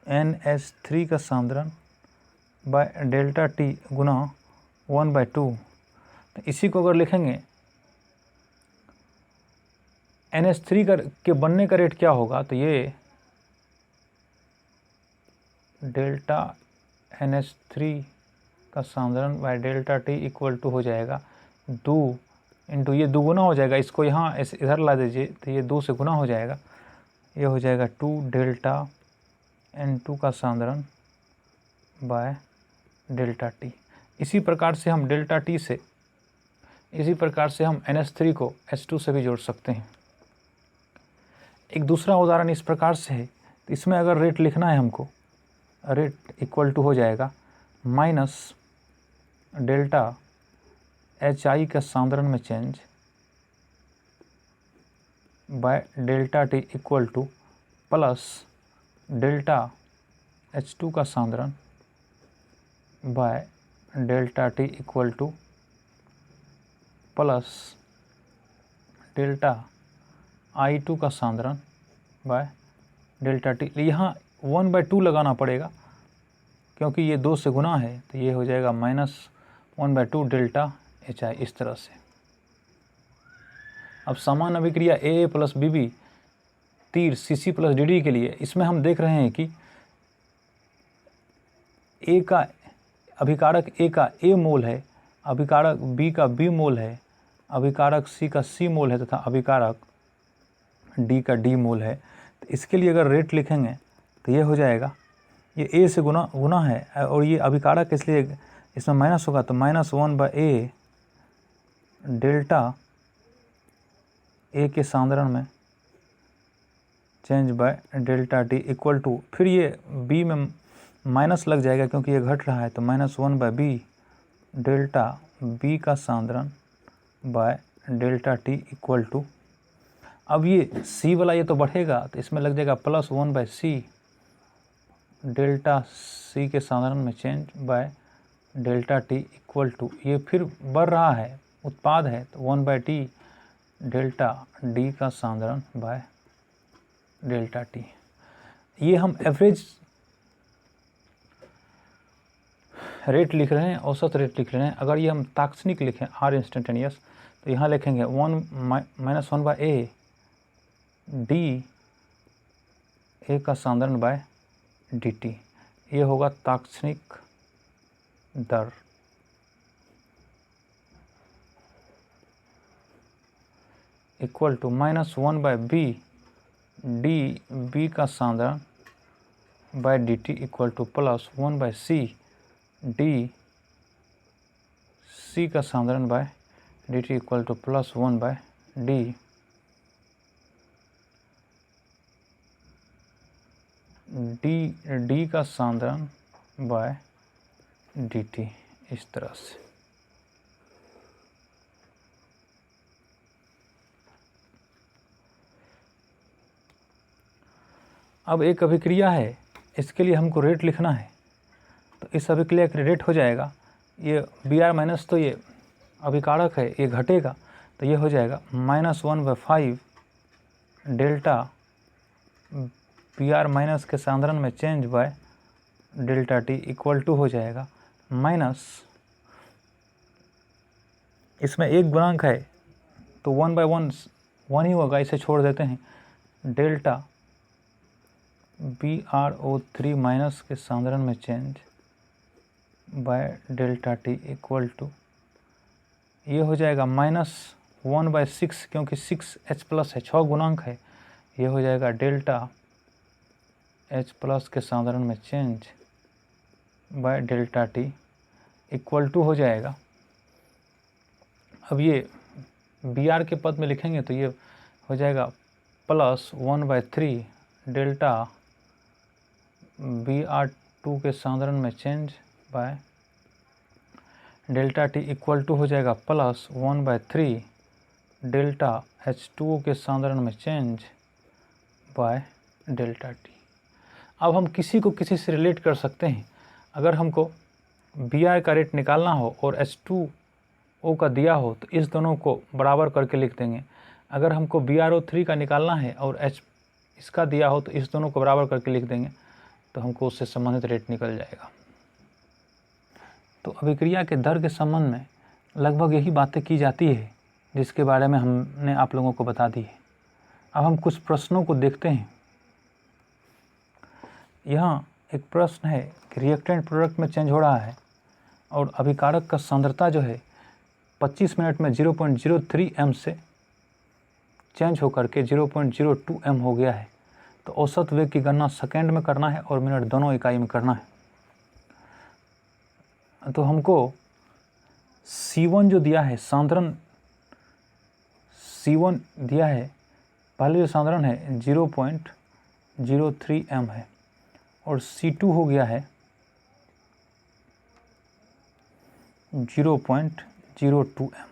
NH3 का सांद्रण बाय डेल्टा टी गुना 1/2। तो इसी को अगर लिखेंगे NH3 के बनने का रेट क्या होगा, तो ये डेल्टा NH3 का सांद्रण by delta T equal to हो जाएगा 2 इंटू, ये 2 गुना हो जाएगा, इसको यहाँ इधर ला दीजिए तो ये 2 से गुना हो जाएगा, ये हो जाएगा 2 डेल्टा N2 का सांद्रण बाय डेल्टा टी। इसी प्रकार से हम डेल्टा टी से, इसी प्रकार से हम NH3 को H2 से भी जोड़ सकते हैं। एक दूसरा उदाहरण इस प्रकार से है, तो इसमें अगर रेट लिखना है हमको, रेट इक्वल टू हो जाएगा माइनस डेल्टा HI का सांद्रण में change by delta T equal to plus delta H2 का सांद्रण by delta T equal to plus delta I2 का सांद्रण बाय डेल्टा टी। यहाँ 1/2 लगाना पड़ेगा क्योंकि ये 2 से गुना है, तो ये हो जाएगा माइनस 1/2 डेल्टा HI, इस तरह से। अब समान अभिक्रिया AA प्लस BB तीर CC प्लस DD के लिए, इसमें हम देख रहे हैं कि A का अभिकारक A का A मोल है, अभिकारक B का B मोल है, अभिकारक C का C मोल है तथा अभिकारक D का D मोल है। तो इसके लिए अगर रेट लिखेंगे तो ये हो जाएगा, ये A से गुना है और ये अभिकारक इसलिए इसमें माइनस होगा, तो -1/A डेल्टा A के सांद्रण में change by delta T equal to, फिर ये B में माइनस लग जाएगा क्योंकि ये घट रहा है, तो -1/B डेल्टा B का सांद्रण by delta T equal to, अब ये C वाला ये तो बढ़ेगा तो इसमें लग जाएगा +1/C डेल्टा C के सांद्रण में change by delta T equal to, ये फिर बढ़ रहा है, उत्पाद है, तो 1/T डेल्टा D का सांद्रण बाय डेल्टा टी। ये हम एवरेज रेट लिख रहे हैं, औसत रेट लिख रहे हैं। अगर ये हम तात्क्षणिक लिखें R इंस्टेंटेनियस, तो यहाँ लिखेंगे 1/A D A का सांद्रण बाय DT, ये होगा तात्क्षणिक दर। Equal to -1/B D B का सांद्रण by DT equal to +1/C D C का सांद्रण by DT equal to +1/DT। D का सांद्रण बाय dt, इस तरह से। अब एक अभिक्रिया है, इसके लिए हमको रेट लिखना है, तो इस अभिक्रिया का रेट हो जाएगा, ये Br माइनस, तो ये अभिकारक है, ये घटेगा, तो ये हो जाएगा -1/5 डेल्टा Br माइनस के सांद्रण में change by delta T equal to हो जाएगा माइनस, इसमें एक गुणांक है तो 1/1 ही होगा, इसे छोड़ देते हैं, डेल्टा BrO3 माइनस के सांद्रण में change by delta T equal to, ये हो जाएगा -1/6, क्योंकि 6H प्लस है, 6 गुणांक है, ये हो जाएगा डेल्टा H प्लस के सांद्रण में change by delta T equal to हो जाएगा। अब ये Br के पद में लिखेंगे तो ये हो जाएगा +1/3 डेल्टा Br2 के सांद्रण में change by delta T equal to हो जाएगा +1/3 डेल्टा H2O के सांद्रण में चेंज बाय डेल्टा टी। अब हम किसी को किसी से रिलेट कर सकते हैं। अगर हमको Br का रेट निकालना हो और H2O का दिया हो तो इस दोनों को बराबर करके लिख देंगे। अगर हमको BrO3 का निकालना है और H इसका दिया हो तो इस दोनों को बराबर करके लिख देंगे, तो हमको उससे संबंधित रेट निकल जाएगा। तो अभिक्रिया के दर के संबंध में लगभग यही बातें की जाती है जिसके बारे में हमने आप लोगों को बता दी है। अब हम कुछ प्रश्नों को देखते हैं। यहाँ एक प्रश्न है कि रिएक्टेंट प्रोडक्ट में चेंज हो रहा है और अभिकारक का सांद्रता जो है 25 मिनट में 0.03 m से चेंज होकर के 0.02 m हो गया है। तो औसत वेग की गणना सेकेंड में करना है और मिनट दोनों इकाई में करना है। तो हमको C1 जो दिया है, सांद्रण C1 दिया है, पहले जो सांद्रण है 0.03 m है और C2 हो गया है 0.02 m।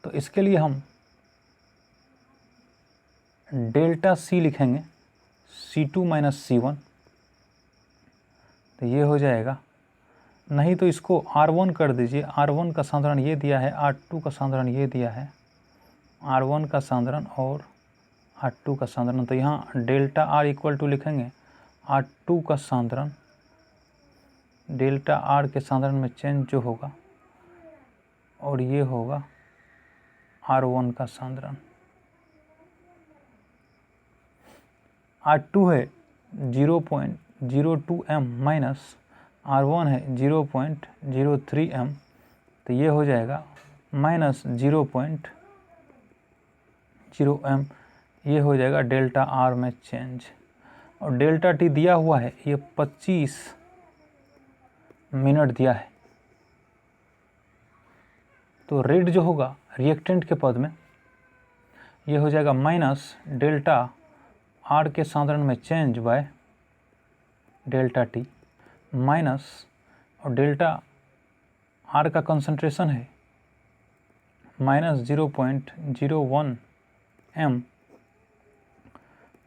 तो इसके लिए हम डेल्टा C लिखेंगे, C2 माइनस C1, तो ये हो जाएगा। नहीं तो इसको R1 कर दीजिए, R1 का सांद्रण ये दिया है, R2 का सांद्रण ये दिया है, R1 का सांद्रण और R2 का सांद्रण, तो यहाँ डेल्टा R इक्वल टू लिखेंगे R2 का सांद्रण डेल्टा R के सांद्रण में चेंज जो होगा, और ये होगा R1 का सांद्रण। R2 है 0.02 m माइनस R1 है 0.03 m, तो ये हो जाएगा -0.0 m, ये हो जाएगा डेल्टा R में चेंज। और डेल्टा T दिया हुआ है, ये 25 मिनट दिया है। तो रेट जो होगा रिएक्टेंट के पद में ये हो जाएगा माइनस डेल्टा R के सांद्रण में change by delta T minus, और डेल्टा R का कंसंट्रेशन है -0.01 m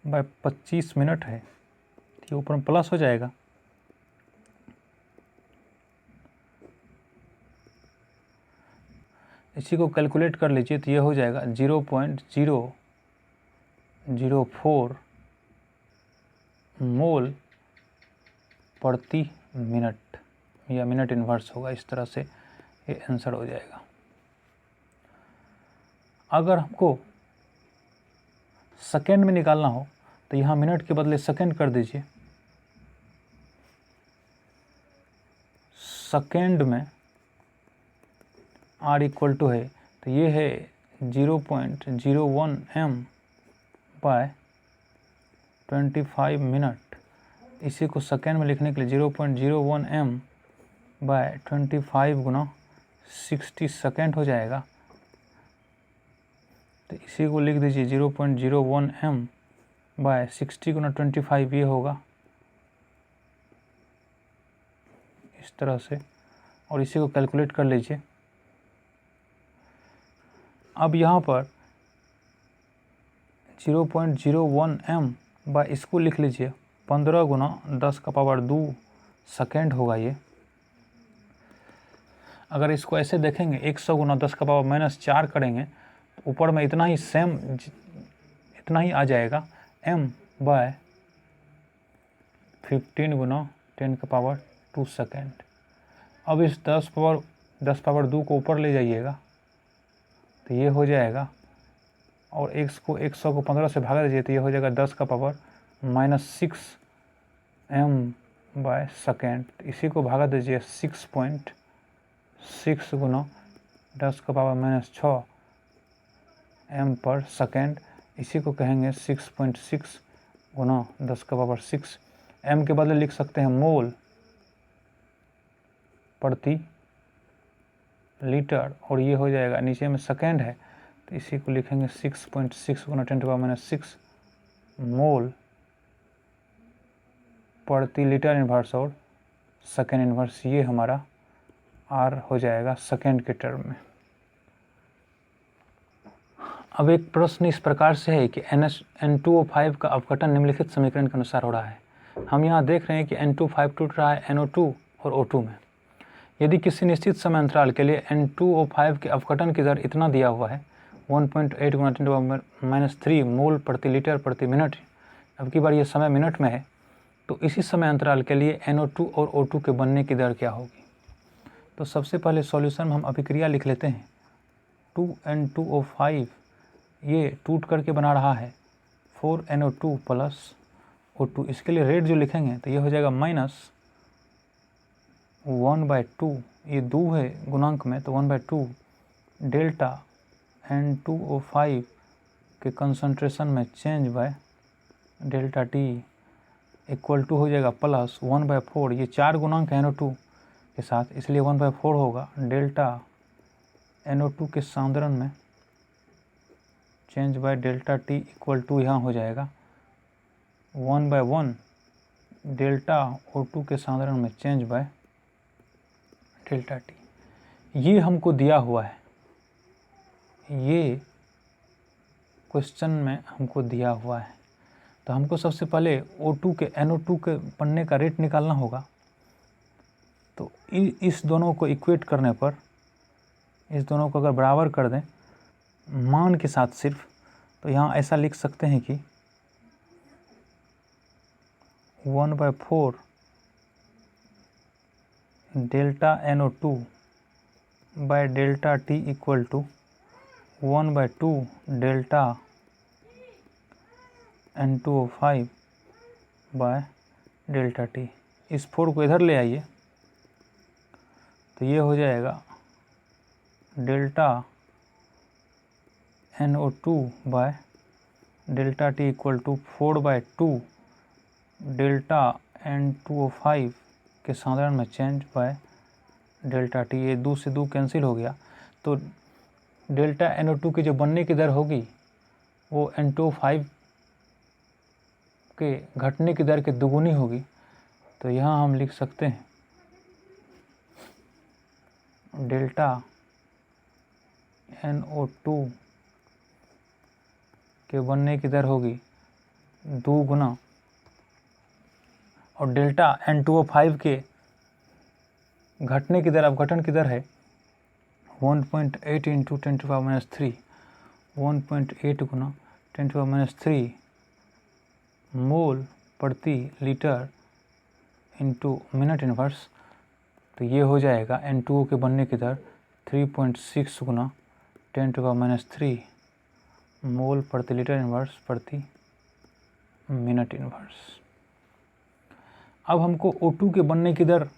बाय 25 मिनट है, ये ऊपर में प्लस हो जाएगा। इसी को कैलकुलेट कर लीजिए तो ये हो जाएगा 0.004 मोल प्रति मिनट, या मिनट इन्वर्स होगा, इस तरह से ये आंसर हो जाएगा। अगर हमको सेकेंड में निकालना हो तो यहाँ मिनट के बदले सेकेंड कर दीजिए। सेकेंड में R इक्वल टू है, तो ये है 0.01 m बाय 25 मिनट। इसी को सेकेंड में लिखने के लिए 0.01 m बाय 25 गुना 60 सेकेंड हो जाएगा। तो इसी को लिख दीजिए 0.01 m बाय 60 गुना 25, ये होगा इस तरह से, और इसी को कैलकुलेट कर लीजिए। अब यहाँ पर 0.01 m बाय इसको लिख लीजिए 15 गुना 10 का पावर 2 सेकेंड होगा ये। अगर इसको ऐसे देखेंगे 100 गुना 10 का पावर -4 करेंगे तो ऊपर में इतना ही आ जाएगा m बाय 15 गुना 10 का पावर 2 सेकेंड। अब इस 10 पावर 2 को ऊपर ले जाइएगा तो ये हो जाएगा, और 100 को 15 से भागा दीजिए तो ये हो जाएगा 10 का पावर -6 m बाय सेकेंड। इसी को भागा दीजिए 6.6 गुना 10 का पावर -6 m पर सेकेंड। इसी को कहेंगे 6.6 गुना 10 का पावर 6। m के बदले लिख सकते हैं मोल प्रति लीटर, और ये हो जाएगा, नीचे में सेकेंड है तो इसी को लिखेंगे 6.6 गुना 10⁻⁶ मोल प्रति लीटर इन्वर्स और सेकेंड इन्वर्स, ये हमारा R हो जाएगा सेकेंड के टर्म में। अब एक प्रश्न इस प्रकार से है कि N2O5 का अपघटन निम्नलिखित समीकरण के अनुसार हो रहा है। हम यहाँ देख रहे हैं कि N2O5 टूट रहा है NO2 और O2 में। यदि किसी निश्चित समय अंतराल के लिए N2O5 के अपघटन की दर इतना दिया हुआ है 1.8 गुना 10⁻³ मोल प्रति लीटर प्रति मिनट, अब की बार ये समय मिनट में है, तो इसी समय अंतराल के लिए NO2 और O2 के बनने की दर क्या होगी। तो सबसे पहले सॉल्यूशन में हम अभिक्रिया लिख लेते हैं। 2N2O5 ये टूट करके बना रहा है 4NO2 प्लस O2। इसके लिए रेट जो लिखेंगे तो ये हो जाएगा -1/2, ये 2 है गुणांक में तो 1/2 डेल्टा N2O5 के कंसंट्रेशन में change by delta T equal to हो जाएगा प्लस 1/4, ये 4 गुणांक है NO2 के साथ इसलिए 1/4 होगा डेल्टा NO2 के सांद्रण में change by delta T equal to यहाँ हो जाएगा 1/1 डेल्टा O2 के सांद्रण में चेंज बाय डेल्टा T। ये हमको दिया हुआ है, ये क्वेश्चन में हमको दिया हुआ है। तो हमको सबसे पहले O2 के NO2 के बनने का रेट निकालना होगा। तो इस दोनों को इक्वेट करने पर, इस दोनों को अगर बराबर कर दें मान के साथ सिर्फ, तो यहाँ ऐसा लिख सकते हैं कि 1/4 delta NO2 by delta T equal to 1/2 delta N2O5 by delta T। इस 4 को इधर ले आइए तो ये हो जाएगा delta NO2 by delta T equal to 4/2 delta N2O5 के सांद्रण में चेंज बाय डेल्टा T। ये 2 से 2 कैंसिल हो गया, तो डेल्टा NO2 की जो बनने की दर होगी वो N2O5 के घटने की दर के दुगुनी होगी। तो यहाँ हम लिख सकते हैं डेल्टा NO2 के बनने की दर होगी 2 गुना, और डेल्टा N2O5 के घटने की दर, अपघटन की दर है 1.8 × 10⁻³ 1.8 गुना 10⁻³ मोल प्रति लीटर इंटू मिनट इनवर्स। तो ये हो जाएगा N2O के बनने की दर 3.6 गुना 10⁻³ मोल प्रति लीटर इनवर्स प्रति मिनट इनवर्स। अब हमको O2 के बनने की दर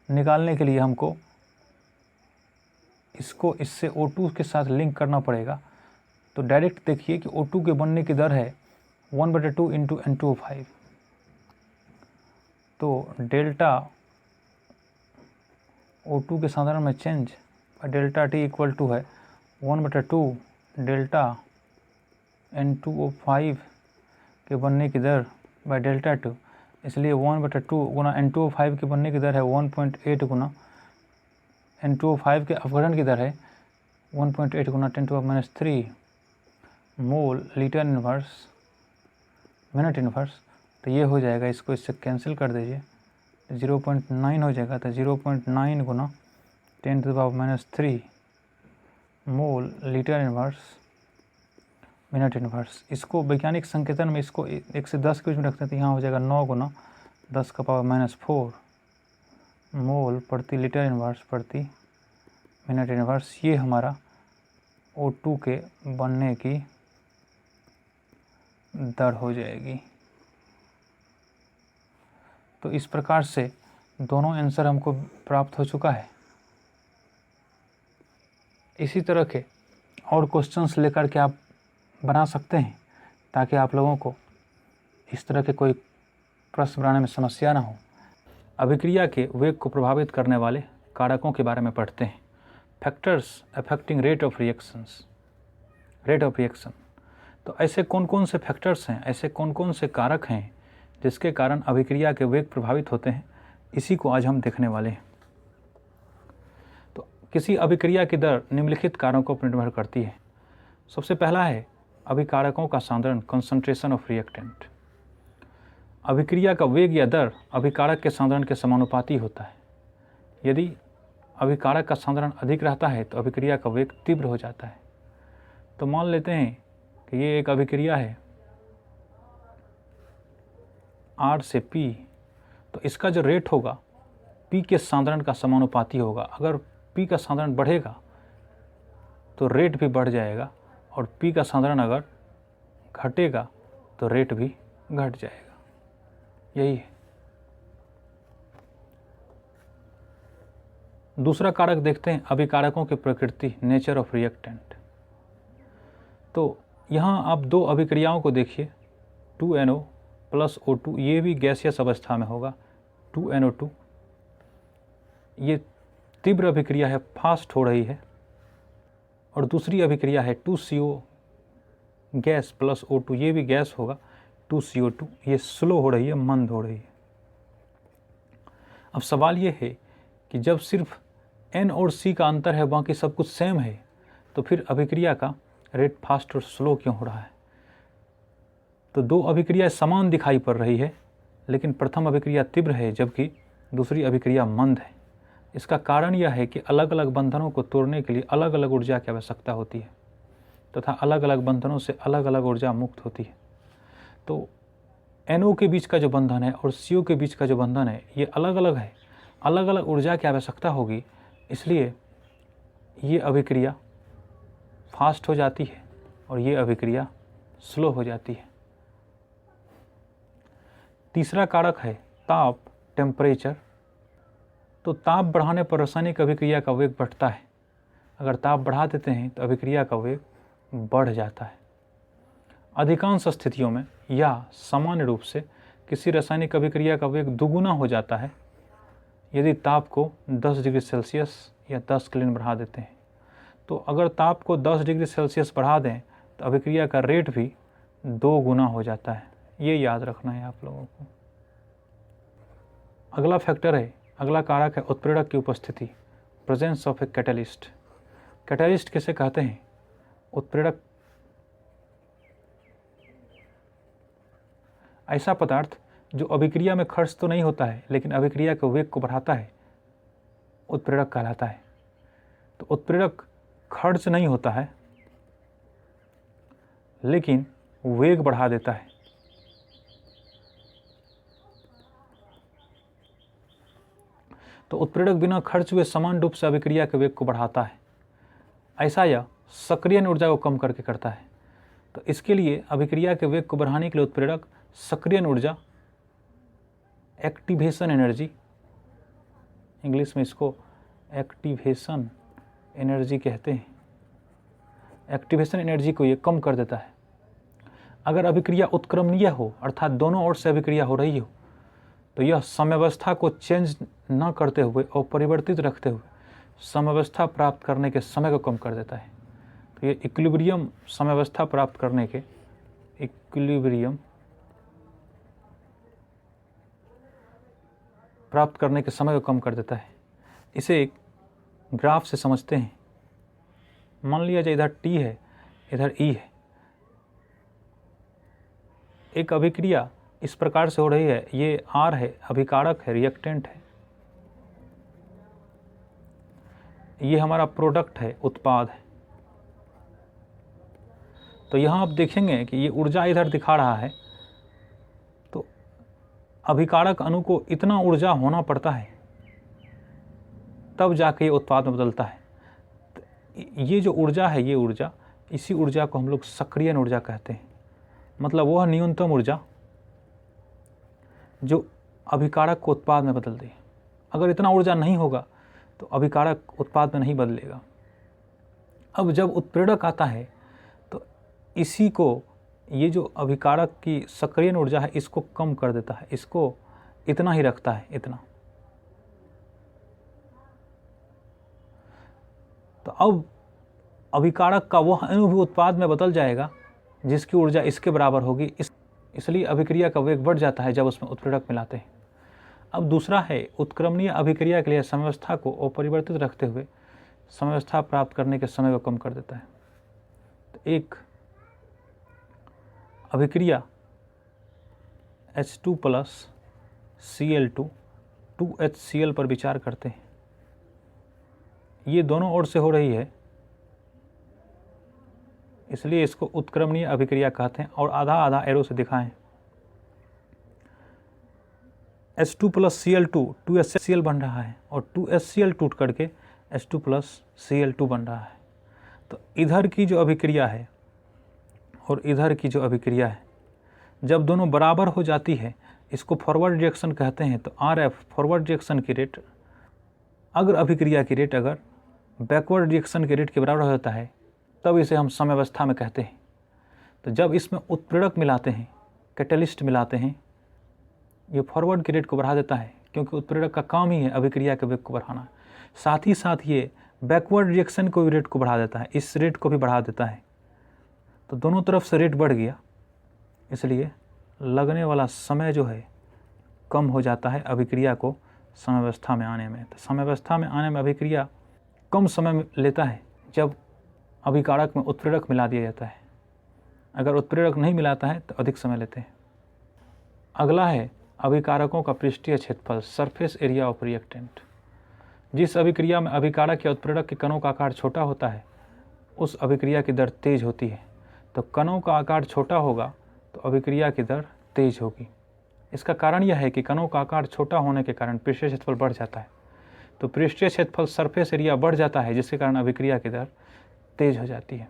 निकालने के लिए हमको इसको इससे O2 के साथ लिंक करना पड़ेगा। तो डायरेक्ट देखिए कि O2 के बनने की दर है 1/2 इंटू N2O5। तो डेल्टा O2 के साधारण में change delta T equal to है 1/2 डेल्टा N2O5 के बनने की दर बाय डेल्टा 2, इसलिए 1/2 गुना N2O5 के बनने की दर है 1.8 गुना N2O5 के अपघटन की दर है 1.8 गुना 10⁻³ mole litre inverse minute inverse. तो ये हो जाएगा, इसको इससे कैंसिल कर दीजिए, 0.9 हो जाएगा। तो 0.9 गुना 10⁻³ mole litre inverse minute inverse. इसको वैज्ञानिक संकेतन में इसको 1 से 10 के बीच में रखते हैं, तो यहाँ हो जाएगा 9 गुना 10⁻⁴ मोल प्रति लीटर इनवर्स प्रति मिनट इनवर्स। ये हमारा O2 के बनने की दर हो जाएगी। तो इस प्रकार से दोनों आंसर हमको प्राप्त हो चुका है। इसी तरह के और क्वेश्चंस लेकर के आप बना सकते हैं, ताकि आप लोगों को इस तरह के कोई प्रश्न बनाने में समस्या ना हो। अभिक्रिया के वेग को प्रभावित करने वाले कारकों के बारे में पढ़ते हैं। Factors affecting rate of reaction. तो ऐसे कौन कौन से फैक्टर्स हैं, ऐसे कौन कौन से कारक हैं जिसके कारण अभिक्रिया के वेग प्रभावित होते हैं, इसी को आज हम देखने वाले हैं। तो किसी अभिक्रिया की दर निम्नलिखित कारकों पर निर्भर करती है। सबसे पहला है अभिकारकों का सांद्रण, कंसंट्रेशन ऑफ रिएक्टेंट। अभिक्रिया का वेग या दर अभिकारक के सांद्रण के समानुपाती होता है। यदि अभिकारक का सांद्रण अधिक रहता है तो अभिक्रिया का वेग तीव्र हो जाता है। तो मान लेते हैं कि ये एक अभिक्रिया है R से P, तो इसका जो रेट होगा P के सांद्रण का समानुपाती होगा। अगर P का सांद्रण बढ़ेगा तो रेट भी बढ़ जाएगा, और P का सांद्रण अगर घटेगा तो रेट भी घट जाएगा। यही है। दूसरा कारक देखते हैं, अभिकारकों की प्रकृति, नेचर ऑफ रिएक्टेंट। तो यहाँ आप दो अभिक्रियाओं को देखिए, 2NO + O2, ये भी गैसियस अवस्था में होगा। 2NO2 ये तीव्र अभिक्रिया है, फास्ट हो रही है। और दूसरी अभिक्रिया है 2CO गैस + O2, ये भी गैस होगा, 2CO2, ये स्लो हो रही है, मंद हो रही है। अब सवाल ये है कि जब सिर्फ N और C का अंतर है, बाकी सब कुछ सेम है, तो फिर अभिक्रिया का रेट फास्ट और स्लो क्यों हो रहा है? तो दो अभिक्रिया समान दिखाई पड़ रही है, लेकिन प्रथम अभिक्रिया तीव्र है जबकि दूसरी अभिक्रिया मंद है। इसका कारण यह है कि अलग अलग बंधनों को तोड़ने के लिए अलग अलग ऊर्जा की आवश्यकता होती है, तथा अलग अलग बंधनों से अलग अलग ऊर्जा मुक्त होती है। तो NO के बीच का जो बंधन है और CO के बीच का जो बंधन है, ये अलग अलग है, अलग अलग ऊर्जा की आवश्यकता होगी, इसलिए ये अभिक्रिया फास्ट हो जाती है और ये अभिक्रिया स्लो हो जाती है। तीसरा कारक है ताप, टेम्परेचर। तो ताप बढ़ाने पर रासायनिक अभिक्रिया का वेग बढ़ता है। अगर ताप बढ़ा देते हैं तो अभिक्रिया का वेग बढ़ जाता है। अधिकांश स्थितियों में या सामान्य रूप से किसी रासायनिक अभिक्रिया का वेग दुगुना हो जाता है यदि ताप को 10 डिग्री सेल्सियस या 10 केल्विन बढ़ा देते हैं। तो अगर ताप को 10 डिग्री सेल्सियस बढ़ा दें तो अभिक्रिया का रेट भी 2 गुना हो जाता है। ये याद रखना है आप लोगों को। अगला फैक्टर है, अगला कारक है उत्प्रेरक की उपस्थिति, presence of a catalyst. Catalyst किसे कहते हैं? उत्प्रेरक ऐसा पदार्थ जो अभिक्रिया में खर्च तो नहीं होता है लेकिन अभिक्रिया के वेग को बढ़ाता है, उत्प्रेरक कहलाता है। तो उत्प्रेरक खर्च नहीं होता है लेकिन वेग बढ़ा देता है। तो उत्प्रेरक बिना खर्च हुए समान रूप से अभिक्रिया के वेग को बढ़ाता है। ऐसा यह सक्रियण ऊर्जा को कम करके करता है। तो इसके लिए अभिक्रिया के वेग को बढ़ाने के लिए उत्प्रेरक सक्रियण ऊर्जा, एक्टिवेशन एनर्जी, इंग्लिश में इसको एक्टिवेशन एनर्जी कहते हैं, एक्टिवेशन एनर्जी को ये कम कर देता है। अगर अभिक्रिया उत्क्रमणीय हो अर्थात दोनों ओर से अभिक्रिया हो रही हो तो यह समयावस्था को चेंज न करते हुए और परिवर्तित रखते हुए समयावस्था प्राप्त करने के समय को कम कर देता है। तो ये इक्विलिब्रियम समयावस्था प्राप्त करने के इक्विलिब्रियम प्राप्त करने के समय को कम कर देता है। इसे एक ग्राफ से समझते हैं। मान लिया जाए इधर T है, इधर E है। एक अभिक्रिया इस प्रकार से हो रही है, ये R है, अभिकारक है, रिएक्टेंट है, ये हमारा प्रोडक्ट है, उत्पाद है। तो यहाँ आप देखेंगे कि ये ऊर्जा इधर दिखा रहा है, तो अभिकारक अणु को इतना ऊर्जा होना पड़ता है तब जाके ये उत्पाद में बदलता है। तो ये जो ऊर्जा है, ये ऊर्जा, इसी ऊर्जा को हम लोग सक्रियण ऊर्जा कहते हैं। मतलब वह न्यूनतम ऊर्जा जो अभिकारक को उत्पाद में बदल दे। अगर इतना ऊर्जा नहीं होगा तो अभिकारक उत्पाद में नहीं बदलेगा। अब जब उत्प्रेरक आता है तो इसी को, ये जो अभिकारक की सक्रियण ऊर्जा है, इसको कम कर देता है, इसको इतना ही रखता है, इतना। तो अब अभिकारक का वह अणु भी उत्पाद में बदल जाएगा जिसकी ऊर्जा इसके बराबर होगी। इसलिए अभिक्रिया का वेग बढ़ जाता है जब उसमें उत्प्रेरक मिलाते हैं। अब दूसरा है, उत्क्रमणीय अभिक्रिया के लिए समवस्था को अपरिवर्तित रखते हुए समवस्था प्राप्त करने के समय को कम कर देता है। तो एक अभिक्रिया H2 + Cl2 2HCl पर विचार करते हैं। ये दोनों ओर से हो रही है, इसलिए इसको उत्क्रमणीय अभिक्रिया कहते हैं। और आधा आधा एरो से दिखाएं। H2 + Cl2 2HCl बन रहा है और 2HCl टूट करके H2 + Cl2 बन रहा है। तो इधर की जो अभिक्रिया है और इधर की जो अभिक्रिया है, जब दोनों बराबर हो जाती है, इसको फॉरवर्ड रिएक्शन कहते हैं। तो RF फॉरवर्ड रिएक्शन की रेट, अगर अभिक्रिया की रेट अगर बैकवर्ड रिएक्शन के रेट के बराबर होता है, तब इसे हम समवस्था में कहते हैं। तो जब इसमें उत्प्रेरक मिलाते हैं, कैटलिस्ट मिलाते हैं, ये फॉरवर्ड की रेट को बढ़ा देता है, क्योंकि उत्प्रेरक का काम ही है अभिक्रिया के वेग को बढ़ाना। साथ ही साथ ये बैकवर्ड रिएक्शन को भी रेट को बढ़ा देता है, इस रेट को भी बढ़ा देता है। तो दोनों तरफ से रेट बढ़ गया, इसलिए लगने वाला समय जो है कम हो जाता है अभिक्रिया को समवस्था में आने में। तो समवस्था में आने में अभिक्रिया कम समय लेता है जब अभिकारक में उत्प्रेरक मिला दिया जाता है। अगर उत्प्रेरक नहीं मिलाता है तो अधिक समय लेते हैं। अगला है अभिकारकों का पृष्ठीय क्षेत्रफल, सरफेस एरिया ऑफ रिएक्टेंट। जिस अभिक्रिया में अभिकारक या उत्प्रेरक के कणों का आकार छोटा होता है, उस अभिक्रिया की दर तेज होती है। तो कणों का आकार छोटा होगा तो अभिक्रिया की दर तेज होगी। इसका कारण यह है कि कणों का आकार छोटा होने के कारण पृष्ठीय क्षेत्रफल बढ़ जाता है। तो पृष्ठीय क्षेत्रफल, सरफेस एरिया बढ़ जाता है, जिसके कारण अभिक्रिया की दर तेज हो जाती है।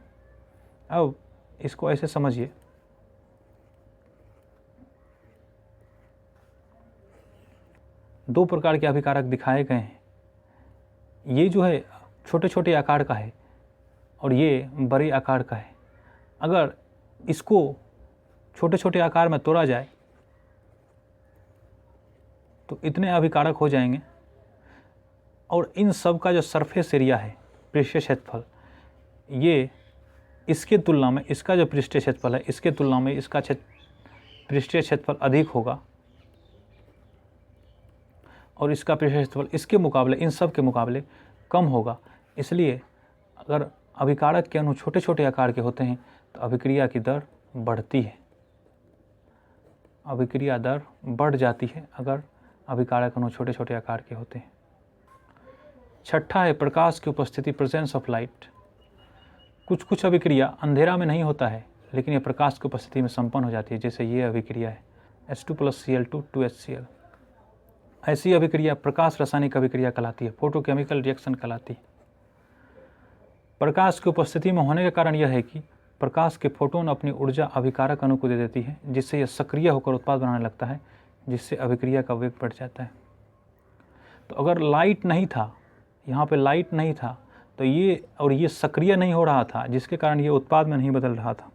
अब इसको ऐसे समझिए, दो प्रकार के अभिकारक दिखाए गए हैं। ये जो है छोटे छोटे आकार का है और ये बड़े आकार का है। अगर इसको छोटे छोटे आकार में तोड़ा जाए तो इतने अभिकारक हो जाएंगे, और इन सब का जो सरफेस एरिया है, पृष्ठीय क्षेत्रफल, ये इसके तुलना में, इसका जो पृष्ठीय क्षेत्रफल है, इसके तुलना में इसका पृष्ठीय क्षेत्रफल अधिक होगा, और इसका पृष्ठीय क्षेत्रफल इसके मुकाबले, इन सब के मुकाबले कम होगा। इसलिए अगर अभिकारक के अणु छोटे छोटे आकार के होते हैं तो अभिक्रिया की दर बढ़ती है, अभिक्रिया दर बढ़ जाती है अगर अभिकारक अणु छोटे छोटे आकार के होते हैं। छठा है प्रकाश की उपस्थिति, प्रेजेंस ऑफ लाइट। कुछ अभिक्रिया अंधेरा में नहीं होता है, लेकिन यह प्रकाश की उपस्थिति में संपन्न हो जाती है, जैसे ये अभिक्रिया है H2 + Cl2 2HCl। ऐसी अभिक्रिया प्रकाश रासायनिक अभिक्रिया कहलाती है, फोटोकेमिकल रिएक्शन कहलाती है। प्रकाश की उपस्थिति में होने का कारण यह है कि प्रकाश के फोटोन अपनी ऊर्जा अभिकारक अणु को दे देती है, जिससे यह सक्रिय होकर उत्पाद बनाने लगता है, जिससे अभिक्रिया का वेग बढ़ जाता है। तो अगर लाइट नहीं था, यहाँ पे लाइट नहीं था, तो ये सक्रिय नहीं हो रहा था, जिसके कारण ये उत्पाद में नहीं बदल रहा था।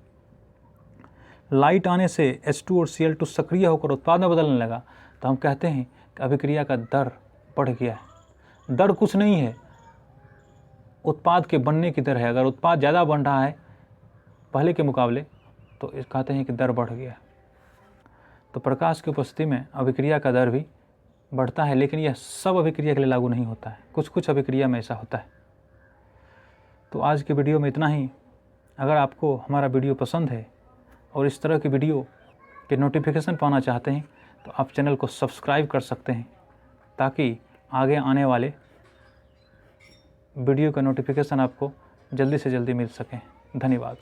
लाइट आने से H2 और Cl2 सक्रिय होकर उत्पाद में बदलने लगा, तो हम कहते हैं कि अभिक्रिया का दर बढ़ गया है। दर कुछ नहीं है, उत्पाद के बनने की दर है। अगर उत्पाद ज़्यादा बन रहा है पहले के मुकाबले, तो कहते हैं कि दर बढ़ गया। तो प्रकाश की उपस्थिति में अभिक्रिया का दर भी बढ़ता है, लेकिन यह सब अभिक्रिया के लिए लागू नहीं होता है, कुछ कुछ अभिक्रिया में ऐसा होता है। तो आज की वीडियो में इतना ही। अगर आपको हमारा वीडियो पसंद है और इस तरह की वीडियो के नोटिफिकेशन पाना चाहते हैं तो आप चैनल को सब्सक्राइब कर सकते हैं, ताकि आगे आने वाले वीडियो का नोटिफिकेशन आपको जल्दी से जल्दी मिल सके। धन्यवाद।